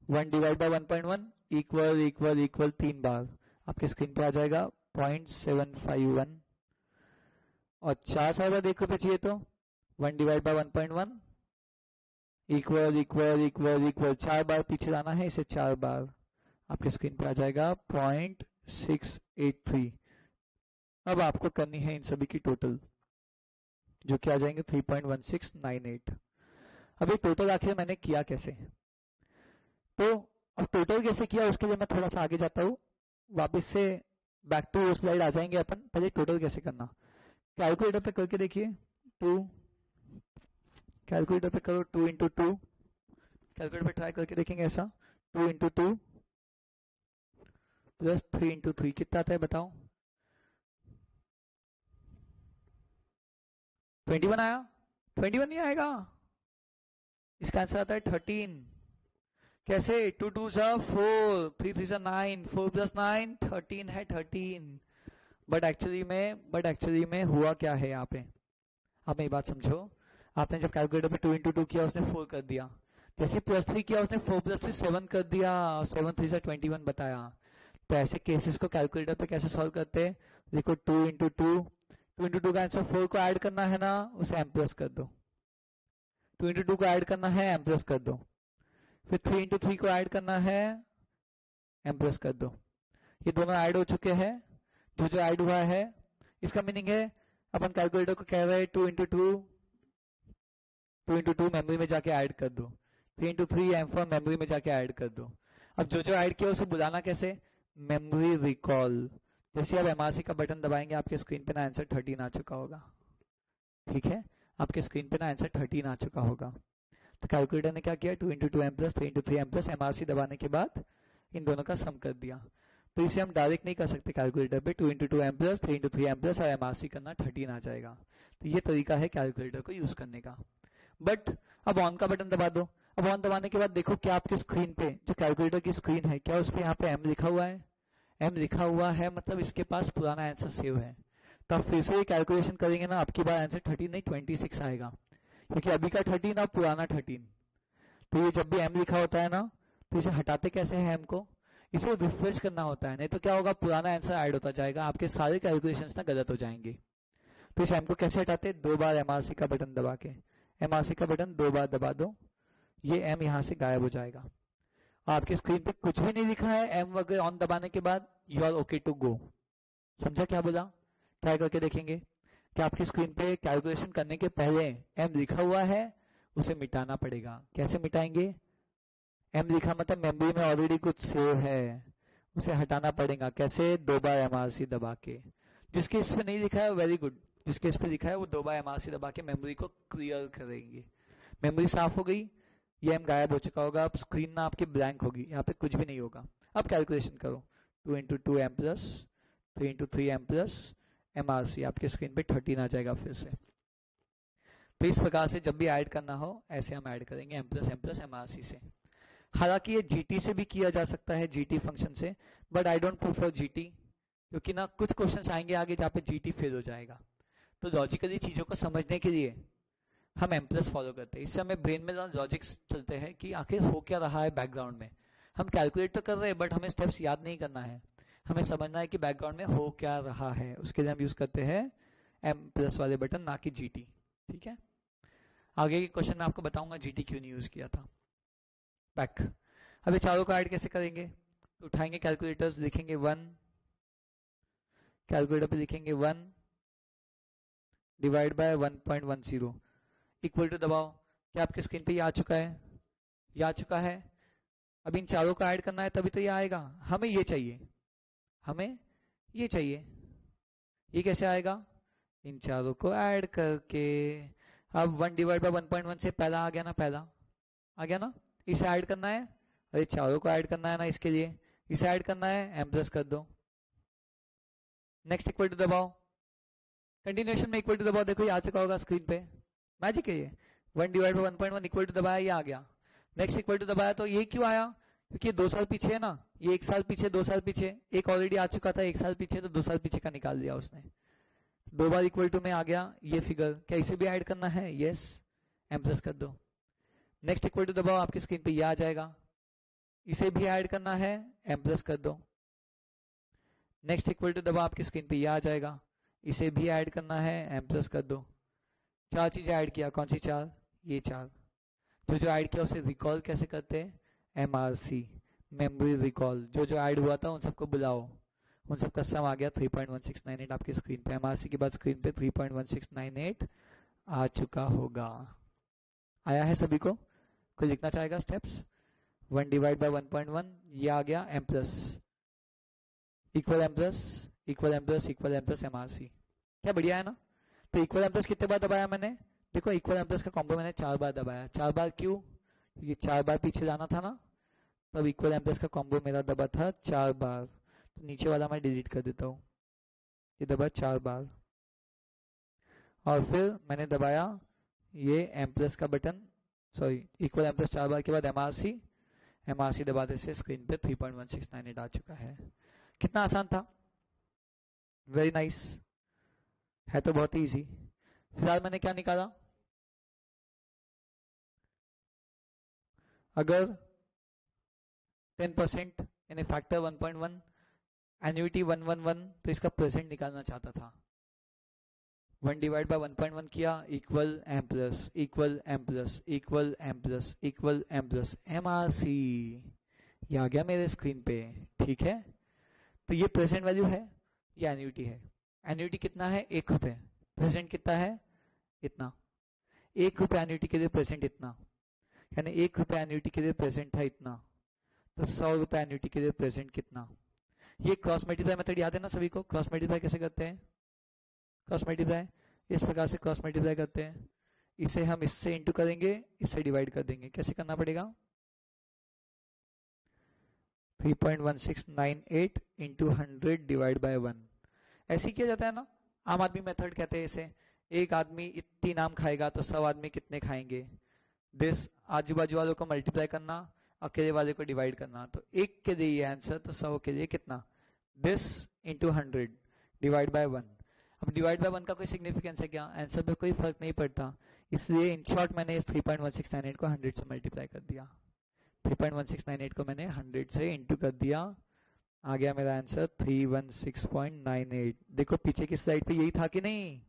Speaker 1: 1 डिवाइड बाय 1.1 इक्वल 3 बार, आपके स्क्रीन पे आ जाएगा 0.751। और 4 साल बाद 1 रुपए चाहिए, तो 1 डिवाइड बाय 1.1 इक्वल 4 बार पीछे जाना है, इसे 4 बार, आपके स्क्रीन पे आ जाएगा 0.683। अब आपको करनी है इन सभी की टोटल, जो कि आ जाएंगे 3.1698। अब ये टोटल आखिर मैंने किया कैसे, तो अब टोटल कैसे किया उसके लिए मैं थोड़ा सा आगे जाता हूँ, वापस से बैक टू स्लाइड आ जाएंगे अपन। पहले टोटल कैसे करना, कैलकुलेटर पे करके देखिए, 2, कैलकुलेटर पे करो 2 इंटू 2, कैलकुलेटर पे ट्राई करके देखेंगे ऐसा, 2 इंटू 2 प्लस 3 इंटू 3 कितना आता है बताओ, 21 आया, 21 नहीं आएगा, इसका आंसर आता है 13। कैसे, 2 2 जा 4, 3 3 जा 9, 4 प्लस 9 13 है, 13। बट एक्चुअली में हुआ क्या है यहाँ पे, आप मेरी बात समझो। आपने जब कैलकुलेटर पे 2 इंटू 2 किया उसने 4 कर दिया, जैसे प्लस 3 किया उसने 4 प्लस 3 7 कर दिया, 7 3 से 21 बताया। तो ऐसे केसेस को कैलकुलेटर पे कैसे सॉल्व करते हैं, देखो 2 इंटू 2 का आंसर 4 को ऐड करना है ना, उसे एम प्लस कर दो, 2 इंटू 2 को ऐड करना है एम प्लस कर दो, फिर 3 इंटू 3 को ऐड करना है एम प्लस कर दो। ये दोनों ऐड हो चुके हैं, जो ऐड हुआ है इसका मीनिंग है अपन कैलकुलेटर को कह रहे हैं 2 इंटू 2 मेमोरी में जाके ऐड कर दो, 3 इंटू 3 M4 मेमोरी में जाके ऐड कर दो। अब जो ऐड किया उसे बुलाना कैसे, मेमोरी रिकॉल। जैसे आप MRC का बटन दबाएंगे आपके स्क्रीन पे ना आंसर 13 आ चुका होगा, ठीक है, आपके स्क्रीन पे ना आंसर 13 आ चुका होगा। तो कैलकुलेटर ने क्या किया, 2 into 2 M plus 3 into 3 M plus MRC दबाने के बाद इन दोनों का सम कर दिया। तो इसे हम डायरेक्ट नहीं कर सकते कैलकुलेटर पे, 2 into 2 M plus 3 into 3 M plus और MRC करना 13 आ जाएगा। तो ये तरीका है कैलकुलेटर को यूज करने का। बट अब ऑन का बटन दबा दो, अब ऑन दबाने के बाद देखो क्या आपके स्क्रीन पे जो कैलकुलेटर की स्क्रीन है, क्या उस पर यहाँ पे एम लिखा हुआ है, एम लिखा हुआ है मतलब इसके पास पुराना आंसर सेव है। तो आप फिर से ये कैलकुलेशन करेंगे ना, आपकी बार आंसर 13 नहीं 26 आएगा, क्योंकि अभी का 13 और पुराना 13। तो ये जब भी एम लिखा होता है ना, तो इसे हटाते कैसे हैं एम को, इसे रिफ्रेश करना होता है, नहीं तो क्या होगा पुराना आंसर ऐड होता जाएगा, आपके सारे कैलकुलेशंस ना गलत हो जाएंगे। तो इस एम को कैसे हटाते, 2 बार MRC का बटन दबा के, MRC का बटन 2 बार दबा दो, ये एम यहाँ से गायब हो जाएगा। आपके स्क्रीन पे कुछ भी नहीं लिखा है, एम वगैरह ऑन दबाने के बाद you are okay to go. समझा क्या बोला, ट्राई करके देखेंगे कि आपकी स्क्रीन पे कैलकुलेशन करने के पहले एम लिखा हुआ है, उसे मिटाना पड़ेगा। कैसे मिटाएंगे, एम लिखा मतलब मेमोरी में ऑलरेडी कुछ सेव है, उसे हटाना पड़ेगा। कैसे, 2 बार MRC दबा के। जिसके इस पे नहीं लिखा है वेरी गुड, जिसके इस पे लिखा है वो 2 बार MRC दबा के मेमोरी को क्लियर करेंगे। मेमोरी साफ हो गई, ये एम गायब हो चुका होगा, अब स्क्रीन ना आपकी ब्लैंक होगी, यहाँ पे कुछ भी नहीं होगा। अब कैलकुलेशन करो, 2 into 2 M plus 3 into 3 M plus MRC, आपके स्क्रीन पे 13 आ जाएगा फिर से। तो इस प्रकार से जब भी ऐड करना हो ऐसे हम ऐड करेंगे एम प्लस MRC से। हालांकि ये GT से भी किया जा सकता है, GT फंक्शन से, but I don't prefer GT, क्योंकि ना कुछ क्वेश्चन आएंगे आगे जहाँ पे जीटी फेल हो जाएगा। तो लॉजिकली चीज़ों को समझने के लिए हम एम प्लस फॉलो करते हैं। इससे हमें ब्रेन में लॉजिक्स चलते हैं कि आखिर हो क्या रहा है बैकग्राउंड में। हम कैलकुलेट तो कर रहे हैं बट हमें स्टेप्स याद नहीं करना है, हमें समझना है कि बैकग्राउंड में हो क्या रहा है। उसके लिए हम यूज़ करते हैं एम प्लस वाले बटन, ना कि जीटी। ठीक है, आगे के क्वेश्चन में आपको बताऊंगा जीटी क्यों नहीं यूज़ किया था। बैक, अभी चारों को ऐड कैसे करेंगे? तो उठाएंगे कैलकुलेटर्स, लिखेंगे 1, कैलकुलेटर पे लिखेंगे 1 डिवाइड बाय 1.10 इक्वल टू दबाओ। क्या आपके स्क्रीन पे ये आ चुका है? ये आ चुका है। अब इन चारों को ऐड करना है तभी तो ये आएगा। हमें ये चाहिए, हमें ये चाहिए। ये कैसे आएगा? इन चारों को ऐड करके। अब 1 डिवाइड बाय 1.1 से पहला आ गया ना, पहला आ गया ना, इसे ऐड करना है। अरे चारों को ऐड करना है ना, इसके लिए इसे ऐड करना है, एम प्लस कर दो। नेक्स्ट इक्वल टू दबाओ, कंटिन्यूएशन में इक्वल टू दबाओ। देखो ये आ चुका होगा स्क्रीन पे, मैजिक है ये। 1 डिवाइड बाय 1.1 इक्वल टू दबाया, ये आ गया। नेक्स्ट इक्वल टू दबाया, तो ये क्यों आया? क्योंकि 2 साल पीछे है ना, ये 1 साल पीछे, 2 साल पीछे, एक ऑलरेडी आ चुका था 1 साल पीछे, तो 2 साल पीछे का निकाल दिया उसने। 2 बार इक्वल टू में आ गया ये फिगर। क्या इसे भी ऐड करना है? यस, एम प्लस कर दो। नेक्स्ट इक्वल टू दबाओ, आपकी स्क्रीन पे ये आ जाएगा। इसे भी ऐड करना है, एम प्लस कर दो। नेक्स्ट इक्वल टू दबाओ, आपकी स्क्रीन पे ये आ जाएगा। इसे भी ऐड करना है, एम प्लस कर दो। 4 चीजें ऐड किया, कौन सी 4? ये 4। जो जो ऐड किया उसे रिकॉल कैसे करते हैं? MRC, memory recall. जो जो ऐड हुआ था उन सबको बुलाओ, उन सबका सम आ गया 3.1698 आपकी स्क्रीन पे। MRC के बाद स्क्रीन पे 3.1698 आ चुका होगा। आया है सभी को? कोई लिखना चाहेगा स्टेप्स? 1 डिवाइड बाय 1.1 ये आ गया, M plus equal M plus equal M plus equal M plus MRC। क्या बढ़िया है ना? तो इक्वल एम प्लस कितने बार दबाया मैंने? देखो इक्वल एम प्लस का कॉम्बो मैंने 4 बार दबाया। 4 बार क्यों? क्योंकि 4 बार पीछे जाना था ना, तब इक्वल एम प्लस का कॉम्बो मेरा दबा था 4 बार। तो नीचे वाला मैं डिलीट कर देता हूँ, ये दबा 4 बार। और फिर मैंने दबाया ये एम प्लस का button, sorry equal M plus 4 बार के बाद MRC दबाने से स्क्रीन पे 3.1698 आ चुका है। कितना आसान था, वेरी नाइस है, तो बहुत ही ईजी। फिलहाल मैंने क्या निकाला? अगर 10% यानी फैक्टर 1.1, एन्युटी 111, तो इसका परसेंट निकालना चाहता था। 1 डिवाइड बाय 1.1 किया, equal M plus equal M plus equal M plus equal M plus MRC, ये आ गया मेरे स्क्रीन पे। ठीक है, तो ये प्रेजेंट वैल्यू है, ये एन्युटी है। एन्युटी कितना है? 1 रुपये। प्रेजेंट कितना है? इतना। 1 रुपये एन्युटी के लिए प्रेजेंट इतना, यानी 1 रुपये एन्युटी के लिए प्रेजेंट था इतना। तो 100 रुपये एन्युटी के लिए प्रेजेंट कितना? ये क्रॉस मल्टीप्लाई मेथड याद है ना सभी को? क्रॉस मल्टीप्लाई कैसे करते हैं? क्रॉस मल्टीप्लाई इस प्रकार से क्रॉस मल्टीप्लाई करते हैं। इसे हम इससे इंटू करेंगे, इससे डिवाइड कर देंगे। कैसे करना पड़ेगा? 3.1698 इंटू 100 डिवाइड बाय 1। ऐसे ही किया जाता है ना, आम आदमी मेथड कहते हैं इसे। एक आदमी इतनी नाम खाएगा तो 100 आदमी कितने खाएंगे? दिस आजू बाजू वालों को मल्टीप्लाई करना, अकेले वाले को डिवाइड करना। तो 1 के लिए ये आंसर, तो 100 के लिए कितना? This into 100 divide by 1। अब डिवाइड बाय 1 का कोई सिग्निफिकेंस है क्या? आंसर पे कोई फर्क नहीं पड़ता, इसलिए इन शॉर्ट मैंने इस 3.1698 को 100 से मल्टीप्लाई कर दिया। 3.1698 को मैंने 100 से इंटू कर दिया, आ गया मेरा आंसर 316.98। देखो पीछे की स्लाइड पे यही था कि नहीं?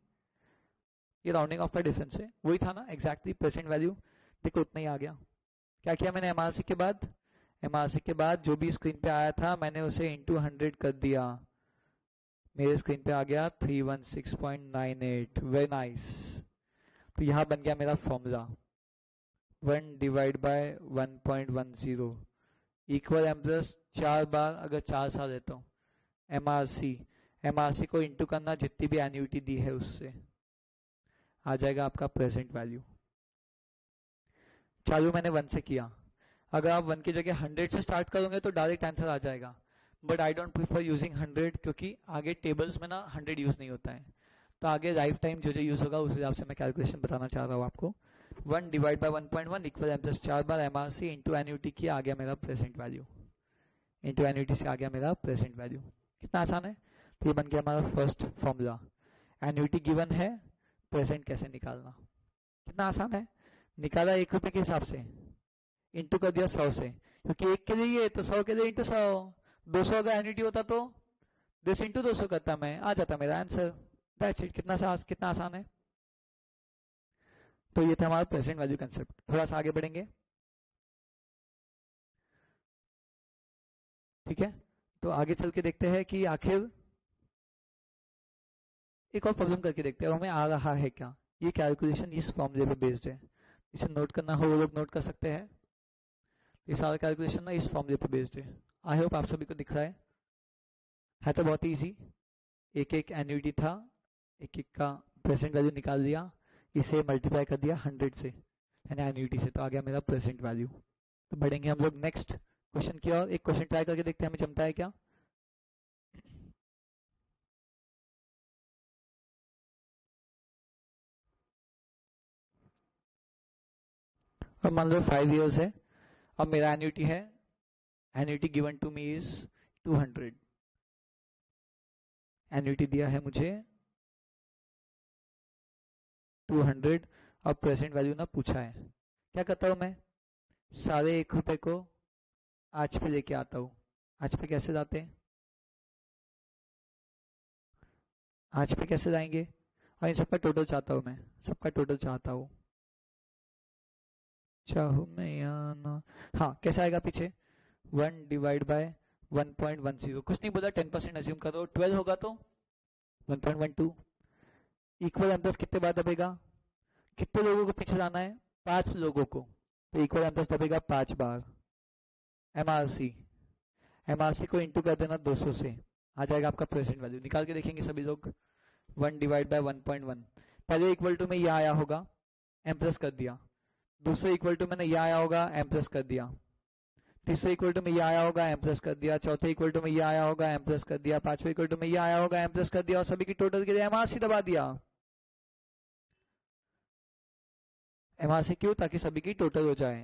Speaker 1: ये राउंडिंग ऑफ का डिफरेंस है, वही था ना एग्जैक्टली प्रेजेंट वैल्यू। देखो उतना ही आ गया। क्या किया मैंने? MRC के बाद, MRC के बाद जो भी स्क्रीन पे आया था मैंने उसे इंटू 100 कर दिया, मेरे स्क्रीन पे आ गया 316.98। Very nice. तो यहाँ बन गया मेरा formula 1 divide by 1.10 equal M plus 4 बार, अगर 4 साल लेता हूँ MRC को इंटू करना जितनी भी एन्युटी दी है उससे, आ जाएगा आपका प्रेजेंट वैल्यू। चालू मैंने 1 से किया, अगर आप 1 की जगह 100 से स्टार्ट करोगे तो डायरेक्ट आंसर आ जाएगा, but I don't prefer using 100 क्योंकि आगे टेबल्स में ना 100 यूज नहीं होता है। तो आगे लाइफ टाइम जो जो यूज होगा उस हिसाब से मैं कैलकुलेशन बताना चाह रहा हूँ आपको। 1 divide by 1.1 equal M plus 4 बार MRC इंटू एन्युटी किया, आ गया मेरा प्रेजेंट वैल्यू। इंटू एन्युटी से आ गया मेरा प्रेजेंट वैल्यू। कितना आसान है। तो ये बन गया हमारा फर्स्ट फॉर्मूला। एन्युटी गिवन है, प्रेजेंट कैसे निकालना, कितना आसान है। निकाला 1 रुपए के हिसाब से, इंटू कर दिया 100 से, क्योंकि 1 के लिए तो 100 के लिए इंटू 100। 200 अगर एन्युटी होता तो 10 इंटू 200 करता मैं, आ जाता मेरा आंसर। That's it. कितना आसान है। तो ये था हमारा प्रेजेंट वैल्यू कंसेप्ट। थोड़ा सा आगे बढ़ेंगे, ठीक है। तो आगे चल के देखते हैं कि आखिर एक और प्रॉब्लम करके देखते हैं हमें आ रहा है क्या। ये कैलकुलेशन इस फॉर्मूले पे बेस्ड है, इसे नोट करना हो वो लोग नोट कर सकते हैं। ये सारा कैलकुलेशन ना इस फॉर्मूले पे बेस्ड है। आई होप आप सभी को दिख रहा है तो बहुत इजी। एक एक एन्युटी था, एक एक का प्रेजेंट वैल्यू निकाल दिया, इसे मल्टीप्लाई कर दिया 100 से यानी एन्युटी से, तो आ गया मेरा प्रेजेंट वैल्यू। तो बढ़ेंगे हम लोग नेक्स्ट क्वेश्चन की ओर। एक क्वेश्चन ट्राई करके देखते हैं हमें जमता है क्या। अब मान लो 5 इयर्स है, अब मेरा एन्युटी है, annuity given to me is 200। Annuity दिया है मुझे 200, अब प्रेजेंट वैल्यू ना पूछा है। क्या करता हूं मैं, सारे 1 रुपए को आज पे लेके आता हूं। आज पे कैसे लाते हैं, आज पे कैसे लाएंगे, और इन सबका टोटल चाहता हूं मैं, सबका टोटल चाहता हूं, चाहूं मैं या ना। हाँ कैसे आएगा पीछे, 1 डिवाइड बाय 1.10, कुछ नहीं बोला, 10% अज्यूम करो, 12 होगा तो 1.12 इक्वल एम प्लस कितने बार दबेगा, कितने लोगों को पीछे लाना है, 5 लोगों को, तो इक्वल एम प्लस दबेगा 5 बार। एमआरसी को इंटू कर देना 200 से, आ जाएगा आपका प्रेजेंट वैल्यू। निकाल के देखेंगे सभी लोग। 1 डिवाइड बाय 1.1, पहले इक्वल टू में यह आया होगा, एम प्लस कर दिया। दूसरे इक्वल टू में यह आया होगा, एम प्लस कर दिया। तीसरे इक्वल टू में यह आया होगा, एम प्लस कर दिया। चौथे इक्वल टू में यह आया होगा, एम प्लस कर दिया। पांचवे इक्वल टू में यह आया होगा, एम प्लस कर दिया, और सभी की टोटल के लिए एमआरसी दबा दिया। एमआरसी क्यों, ताकि सभी की टोटल हो जाए।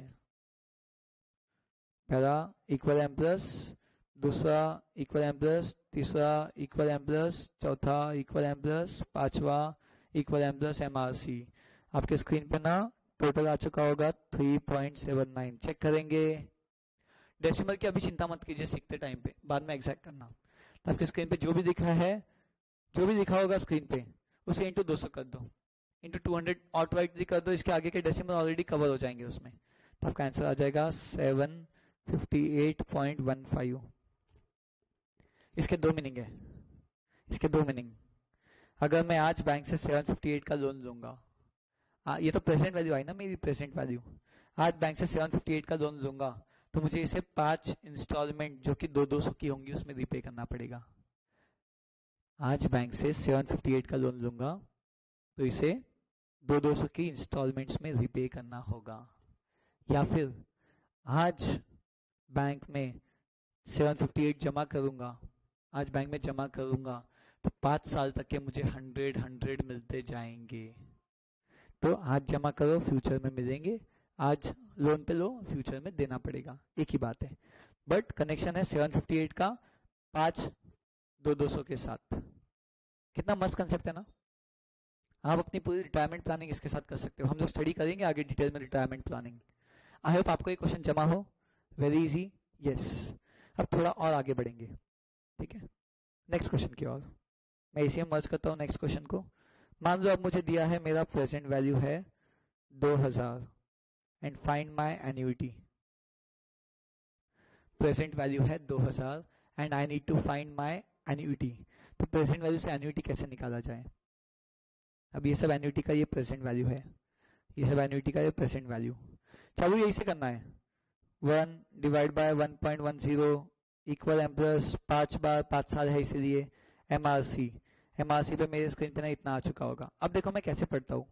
Speaker 1: पहला इक्वल एम प्लस, दूसरा इक्वल एम प्लस, तीसरा इक्वल एम प्लस, चौथा इक्वल एम प्लस, पांचवा इक्वल एम प्लस एमआरसी। आपके स्क्रीन पे ना टोटल आ चुका होगा 3.79। चेक करेंगे। डेसिमल की अभी चिंता मत कीजिए, सीखते टाइम पे, बाद में एग्जैक्ट करना। तो आपके स्क्रीन पे जो भी दिखा है, जो भी लिखा होगा स्क्रीन पे, उसे इंटू 200 कर दो, इंटू 200 ऑटोमेटिकली कर दो। इसके आगे के डेसिमल ऑलरेडी कवर हो जाएंगे उसमें, तो आपका आंसर आ जाएगा 758.15। इसके दो मीनिंग है, इसके दो मीनिंग। अगर मैं आज बैंक से 758 का लोन लूंगा, ये तो प्रेजेंट वैल्यू आई ना मेरी, प्रेजेंट वैल्यू। आज बैंक से 758 का लोन लूंगा तो मुझे इसे 5 इंस्टॉलमेंट जो कि 200 की होंगी उसमें रिपे करना पड़ेगा। आज बैंक से 758 का लोन लूंगा तो इसे 200 की इंस्टॉलमेंट्स में रिपे करना होगा। या फिर आज बैंक में 758 जमा करूंगा, आज बैंक में जमा करूंगा तो 5 साल तक के मुझे 100 मिलते जाएंगे। तो आज जमा करो, फ्यूचर में मिलेंगे। आज लोन पे लो, फ्यूचर में देना पड़ेगा, एक ही बात है। बट कनेक्शन है 758 का 5 200 के साथ। कितना मस्त कंसेप्ट है ना। आप अपनी पूरी रिटायरमेंट प्लानिंग इसके साथ कर सकते हो। हम लोग स्टडी करेंगे आगे डिटेल में रिटायरमेंट प्लानिंग। आई होप आपको ये क्वेश्चन जमा हो। Very easy, yes. अब थोड़ा और आगे बढ़ेंगे, ठीक है, नेक्स्ट क्वेश्चन की ओर। मैं इसी में मर्ज करता हूँ नेक्स्ट क्वेश्चन को। मान लो अब मुझे दिया है, मेरा प्रेजेंट वैल्यू है 2000 and find my annuity. Present value है 2000 and I need to find my annuity. तो प्रेजेंट वैल्यू से एन्युटी कैसे निकाला जाए। अब ये सब एन्युटी का ये प्रेजेंट वैल्यू है, ये सब एन्युटी का ये प्रेजेंट वैल्यू। चालू यही से करना है। 1 divide by 1.10 equal M plus 5 बार, 5 साल है इसीलिए। एमआरसी, एमआरसी पे मेरे स्क्रीन पे ना इतना आ चुका होगा। अब देखो मैं कैसे पढ़ता हूँ।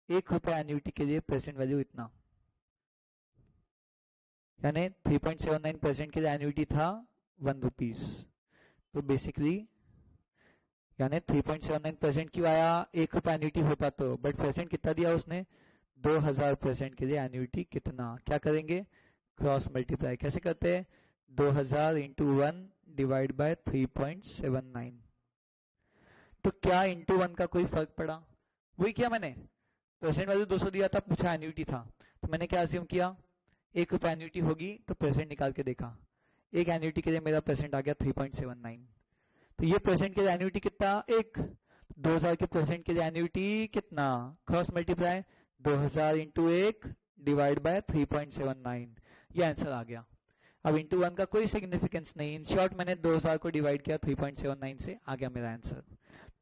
Speaker 1: 1 रुपया एन्युटी के लिए प्रेजेंट वैल्यू इतना, यानी 3.79% के लिए एन्युटी था 1 रुपीज। तो बेसिकली यानी 3.79% क्यों आया, 1 रुपया एन्युटी होता तो, बट प्रेजेंट कितना दिया उसने, 2000% के लिए एन्युटी कितना। क्या करेंगे, क्रॉस मल्टीप्लाई। कैसे करते हैं, 2000 इंटू 1 डिवाइड बाय 3.79। तो क्या इंटू 1 का कोई फर्क पड़ा? वही किया मैंने, प्रेजेंट वैल्यू 200 दिया था, पूछा एन्युटी था, तो मैंने क्या अज्यूम किया, 1 रुपये एन्युटी होगी, तो प्रेजेंट निकाल के देखा, एक एन्युटी के लिए मेरा प्रेजेंट आ गया 3.79। तो ये प्रेजेंट के लिए एन्युटी कितना, 1। 2000 के प्रेजेंट के लिए एन्युटी कितना, cross multiply 2000 into 1 divide bye 3.79, ये आंसर आ गया। अब इंटू 1 का कोई सिग्निफिकेंस नहीं, इन शॉर्ट मैंने 2000 को डिवाइड किया 3.79 से, आ गया मेरा आंसर।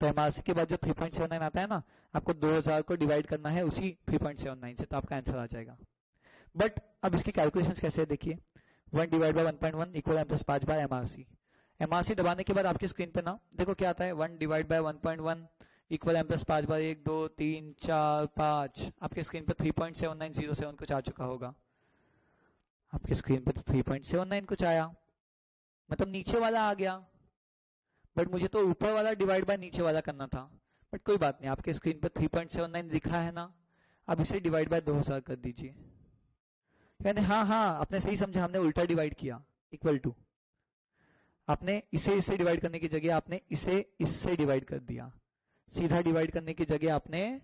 Speaker 1: तो एमआरसी के बाद जो 3.79 आता है ना, आपको 2000 को डिवाइड करना है उसी 3.79 से, तो आपका आंसर आ जाएगा। बट अब इसकी कैलकुलेशंस कैसे है देखिए, 1 divide by 1.1 equal m plus 5 by MRC. MRC दबाने के बाद आपकी स्क्रीन पे ना देखो क्या आता है, 1 divide by 1.1 equal m plus 5 by 1 2 3 4 5। आपके स्क्रीन पे 3.7907 कुछ आ चुका होगा, आपके स्क्रीन पे तो 3.79 कुछ आया, मतलब नीचे वाला आ गया। बट मुझे तो ऊपर वाला डिवाइड बाय नीचे वाला करना था, बट कोई बात नहीं, आपके स्क्रीन पे 3.79 लिखा है ना, अब इसे डिवाइड बाय 2000 कर दीजिए। यानी हाँ आपने सही समझा, हमने उल्टा डिवाइड किया, इक्वल टू, आपने इसे इससे डिवाइड करने की जगह आपने इसे इससे डिवाइड कर दिया, सीधा डिवाइड करने की जगह आपने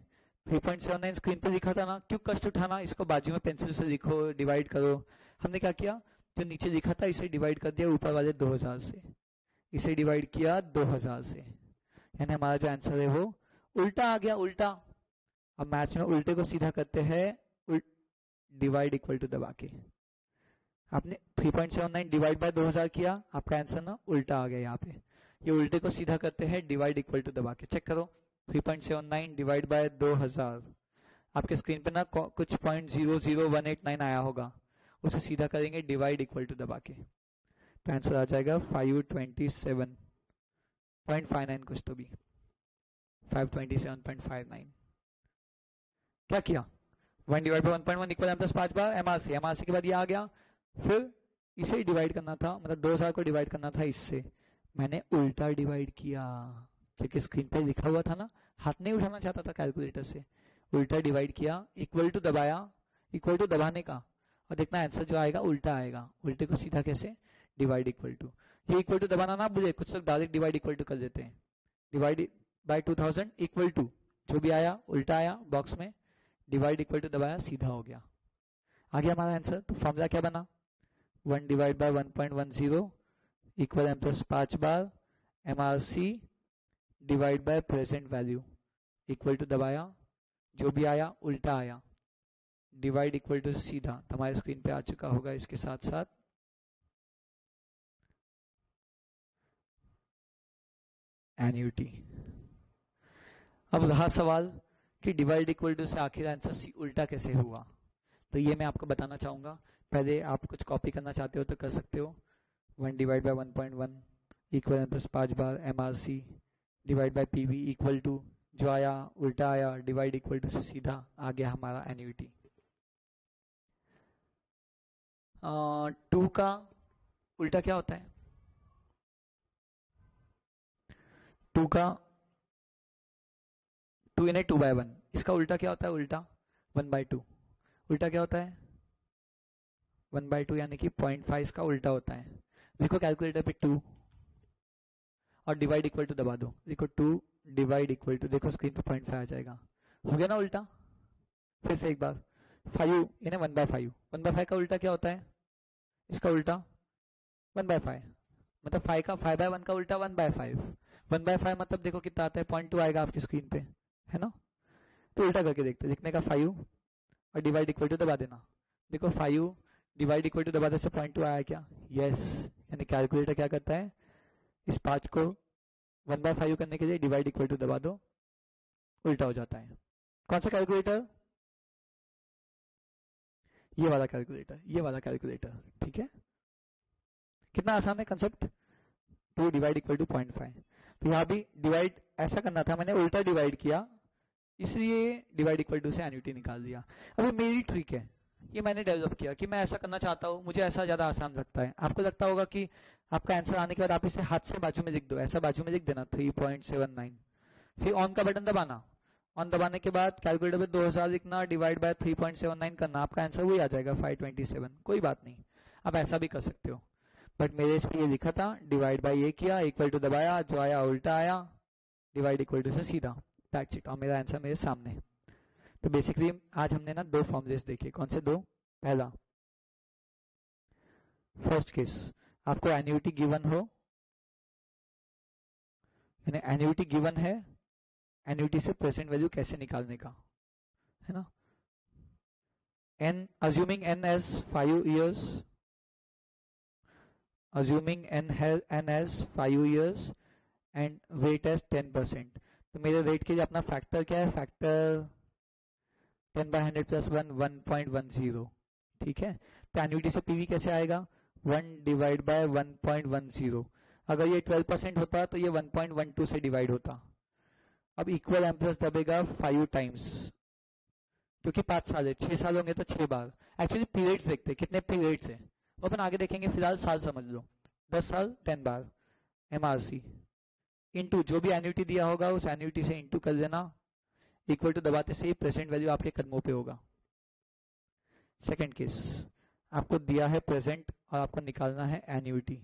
Speaker 1: 3.79 स्क्रीन पे लिखा था ना, क्यों कष्ट उठाना, इसको बाजू में पेंसिल से लिखो, डिवाइड करो। हमने क्या किया, जो नीचे लिखा था इसे डिवाइड कर दिया ऊपर वाले 2000 से, इसे डिवाइड किया 2000 से, यानी हमारा जो आंसर है वो उल्टा आ गया, उल्टा। अब मैथ्स में उल्टे को सीधा करते हैं, डिवाइड इक्वल टू दबा के, आपने 3.79 डिवाइड बाय 2000 किया, आपका आंसर ना उल्टा आ गया। यहाँ पे ये उल्टे को सीधा करते हैं, डिवाइड इक्वल टू दबा के, चेक करो 3.79 डिवाइड बाय 2000, आपके स्क्रीन पे ना कुछ 0.00189 आया होगा, उसे सीधा करेंगे डिवाइड इक्वल टू दबा के, तो आंसर आ जाएगा 527.59 कुछ तो भी 527.59। क्या किया, 1 divide by 1.1 equal m plus 5 बार एमआरसी, एमआरसी के बाद ये आ गया, फिर इसे डिवाइड करना था, मतलब 2000 को डिवाइड करना था इससे, मैंने उल्टा डिवाइड किया, क्योंकि स्क्रीन पे लिखा हुआ था ना, हाथ नहीं उठाना चाहता था कैलकुलेटर से, उल्टा डिवाइड किया, इक्वल टू दबाया, इक्वल टू दबाने का, और देखना आंसर जो आएगा उल्टा आएगा, उल्टे को सीधा कैसे, डिवाइड इक्वल टू, ये इक्वल टू दबाना ना भूले, कुछ लोग डायरेक्ट डिवाइड इक्वल टू कर देते हैं, डिवाइड बाय 2000 इक्वल टू, जो भी आया उल्टा आया बॉक्स में, डिवाइड इक्वल टू दबाया, सीधा हो गया, आ गया हमारा आंसर। तो फॉर्मूला क्या बना, 1 divide by 1.10 equal m plus 5 बार MRC divide by present value, equal to दबाया, जो भी आया उल्टा आया, डिवाइड इक्वल टू सीधा, तो हमारे स्क्रीन पे आ चुका होगा इसके साथ साथ एन्युटी। अब रहा सवाल कि डिवाइड इक्वल टू से आखिर आंसर सी उल्टा कैसे हुआ, तो ये मैं आपको बताना चाहूंगा। पहले आप कुछ कॉपी करना चाहते हो तो कर सकते हो, 1 divide by 1.1 equal m plus 5 बार MRC divide by PV equal to, जो आया उल्टा आया, डिवाइड इक्वल टू से सीधा आ गया हमारा एन्युटी। 2 का उल्टा क्या होता है, 2 का 2 यानी 2/1, इसका उल्टा क्या होता है, उल्टा 1/2, उल्टा क्या होता है 1/2, यानी कि 0.5 इसका उल्टा होता है। देखो कैलकुलेटर पे 2 और डिवाइड इक्वल टू दबा दो, देखो 2 डिवाइड इक्वल टू, देखो स्क्रीन पे 0.5 आ जाएगा, हो गया ना उल्टा। फिर से एक बार 5 यानी 1/5, 1/5 का उल्टा क्या होता है, इसका उल्टा 1/5, मतलब 5/1 का उल्टा 1/5, 1/5 मतलब देखो कितना आता है, 0.2 आएगा आपकी स्क्रीन पे, है ना। तो उल्टा करके देखते, लिखने का 5 और डिवाइड इक्वल टू दबा देना, देखो 5 डिवाइड इक्वल टू दबाने से 0.2 आया क्या, यस, यानी कैलकुलेटर क्या करता है, इस 5 को 1/5 करने के लिए डिवाइड इक्वल टू दबा दो, उल्टा हो जाता है। कौन सा कैलकुलेटर, ये वाला कैलकुलेटर, ये वाला कैलकुलेटर, ठीक है। कितना आसान है कंसेप्ट, 2 डिवाइड इक्वल टू 0.5। तो यहाँ भी डिवाइड ऐसा करना था, मैंने उल्टा डिवाइड किया, इसलिए डिवाइड इक्वल टू से एन्युटी निकाल दिया। अभी मेरी ट्रिक है, ये मैंने डेवलप किया कि मैं ऐसा करना चाहता हूँ, मुझे ऐसा ज्यादा आसान लगता है। आपको लगता होगा कि आपका आंसर आने के बाद आप इसे हाथ से बाजू में लिख दो, ऐसा बाजू में लिख देना 3.79, फिर ऑन का बटन दबाना, ऑन दबाने के बाद कैलकुलेटर पे 2000 लिखना, डिवाइड बाय 3.79 करना, आपका आंसर वही आ जाएगा 527। कोई बात नहीं, आप ऐसा भी कर सकते हो, बट मेरे इस पे ये लिखा था डिवाइड बाय ये किया, इक्वल टू दबाया, जो आया उल्टा आया, डिवाइड इक्वल टू से सीधा, दैट्स इट, और मेरा आंसर मेरे सामने। तो बेसिकली आज हमने ना दो फॉर्मूलेस देखे। कौन से दो? पहला, फर्स्ट केस, आपको एन्युटी गिवन हो, यानी एन्युटी गिवन है, एन्युटी से प्रेजेंट वैल्यू कैसे निकालने का, है ना। N, assuming n as 5 years, assuming n as 5 years and rate as 10%। तो मेरे रेट के लिए अपना फैक्टर क्या है? फैक्टर 10/100 + 1 1.10, ठीक है। तो एन्युटी से पीवी कैसे आएगा? 1 डिवाइड बाय 1.10। अगर ये 12% होता तो ये 1.12 से डिवाइड होता। अब इक्वल एम प्लस दबेगा 5 टाइम्स, क्योंकि 5 साल है, 6 साल होंगे तो 6 बार। एक्चुअली पीरियड्स देखते हैं, कितने पीरियड्स हैं वो अपन आगे देखेंगे, फिलहाल साल समझ लो। 10 साल 10 बार MRC इंटू जो भी एन्युटी दिया होगा उस एन्युटी से इंटू कर देना, इक्वल टू दबाते से ही प्रेजेंट वैल्यू आपके कदमों पे होगा। सेकंड केस, आपको दिया है प्रेजेंट और आपको निकालना है एन्युटी।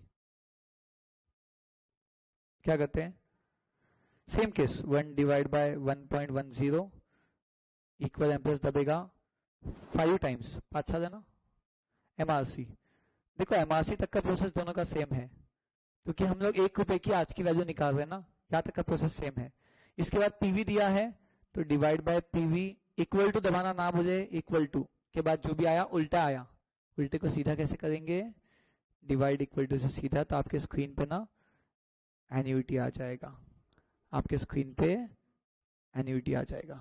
Speaker 1: क्या करते हैं? Same case, 1 divide by 1.10 equal M plus दबेगा 5 टाइम्स, 5 साल है ना, MRC। देखो MRC तक का प्रोसेस दोनों का सेम है, क्योंकि हम लोग 1 रुपए की आज की वैल्यू निकाल रहे हैं ना, यहाँ तक का प्रोसेस सेम है। इसके बाद पीवी दिया है तो divide by PV, equal to दबाना ना भूले, इक्वल टू के बाद जो भी आया उल्टा आया, उल्टे को सीधा कैसे करेंगे? डिवाइड इक्वल टू से सीधा। तो आपके स्क्रीन पे ना एन्युटी आ जाएगा, आपके स्क्रीन पे एन्युटी आ जाएगा।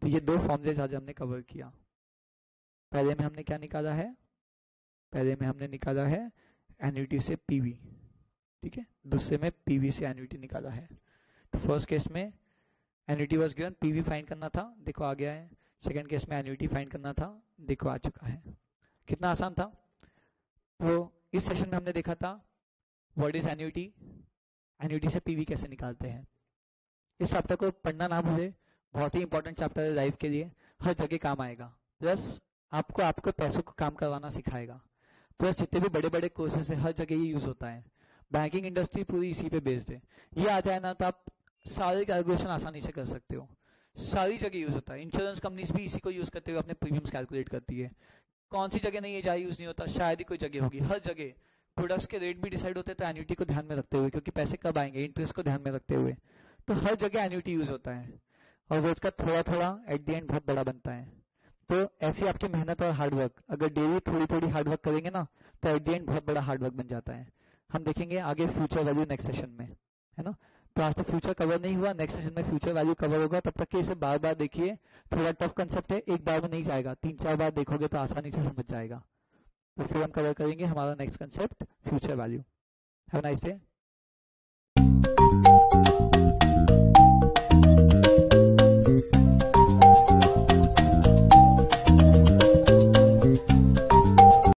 Speaker 1: तो ये दो फॉर्मूलेस आज हमने कवर किया। पहले में हमने क्या निकाला है? पहले में हमने निकाला है एन्युटी से पीवी, ठीक है। दूसरे में पीवी से एन्युटी निकाला है। तो फर्स्ट केस में annuity was given, PV find करना था, देखो आ गया है। सेकंड केस में एन्युटी फाइंड करना था, देखो आ चुका है। कितना आसान था। तो इस सेशन में हमने देखा था व्हाट इज एन्युटी, एन्युटी से पीवी कैसे निकालते हैं। इस चैप्टर को पढ़ना ना भूले, बहुत ही इंपॉर्टेंट चैप्टर है लाइफ के लिए, हर जगह काम आएगा। प्लस आपको पैसों को काम करवाना सिखाएगा। प्लस जितने भी बड़े बड़े कोर्सेस है हर जगह ये यूज होता है। बैंकिंग इंडस्ट्री पूरी इसी पे बेस्ड है। ये आ जाए ना तो आप सारे कैलकुलेशन आसानी से कर सकते हो, सारी जगह यूज होता है। इंश्योरेंस कंपनीज भी इसी को यूज करते हुए अपने प्रीमियम्स कैलकुलेट करती है। कौन सी जगह नहीं है जहाँ यूज नहीं होता? शायद ही कोई जगह होगी, हर जगह। प्रोडक्ट्स के रेट भी डिसाइड होते हैं तो एन्युटी को ध्यान में रखते हुए, क्योंकि पैसे कब आएंगे, इंटरेस्ट को ध्यान में रखते हुए। तो हर जगह एन्युटी यूज होता है, और रोज का थोड़ा थोड़ा एट द एंड बहुत बड़ा बनता है। तो ऐसी आपकी मेहनत और हार्डवर्क, अगर डेली थोड़ी थोड़ी हार्डवर्क करेंगे ना तो एट द एंड बहुत बड़ा हार्डवर्क बन जाता है। हम देखेंगे आगे फ्यूचर वैल्यू नेक्स्ट सेशन में, है ना। तो आज तो फ्यूचर कवर नहीं हुआ, नेक्स्ट सेशन में फ्यूचर वैल्यू कवर होगा। तब तक के इसे बार बार देखिए, थोड़ा टफ कंसेप्ट है, एक बार में नहीं जाएगा, 3-4 बार देखोगे तो आसानी से समझ जाएगा। तो फिर हम कवर करेंगे हमारा next concept future value. Have a nice day.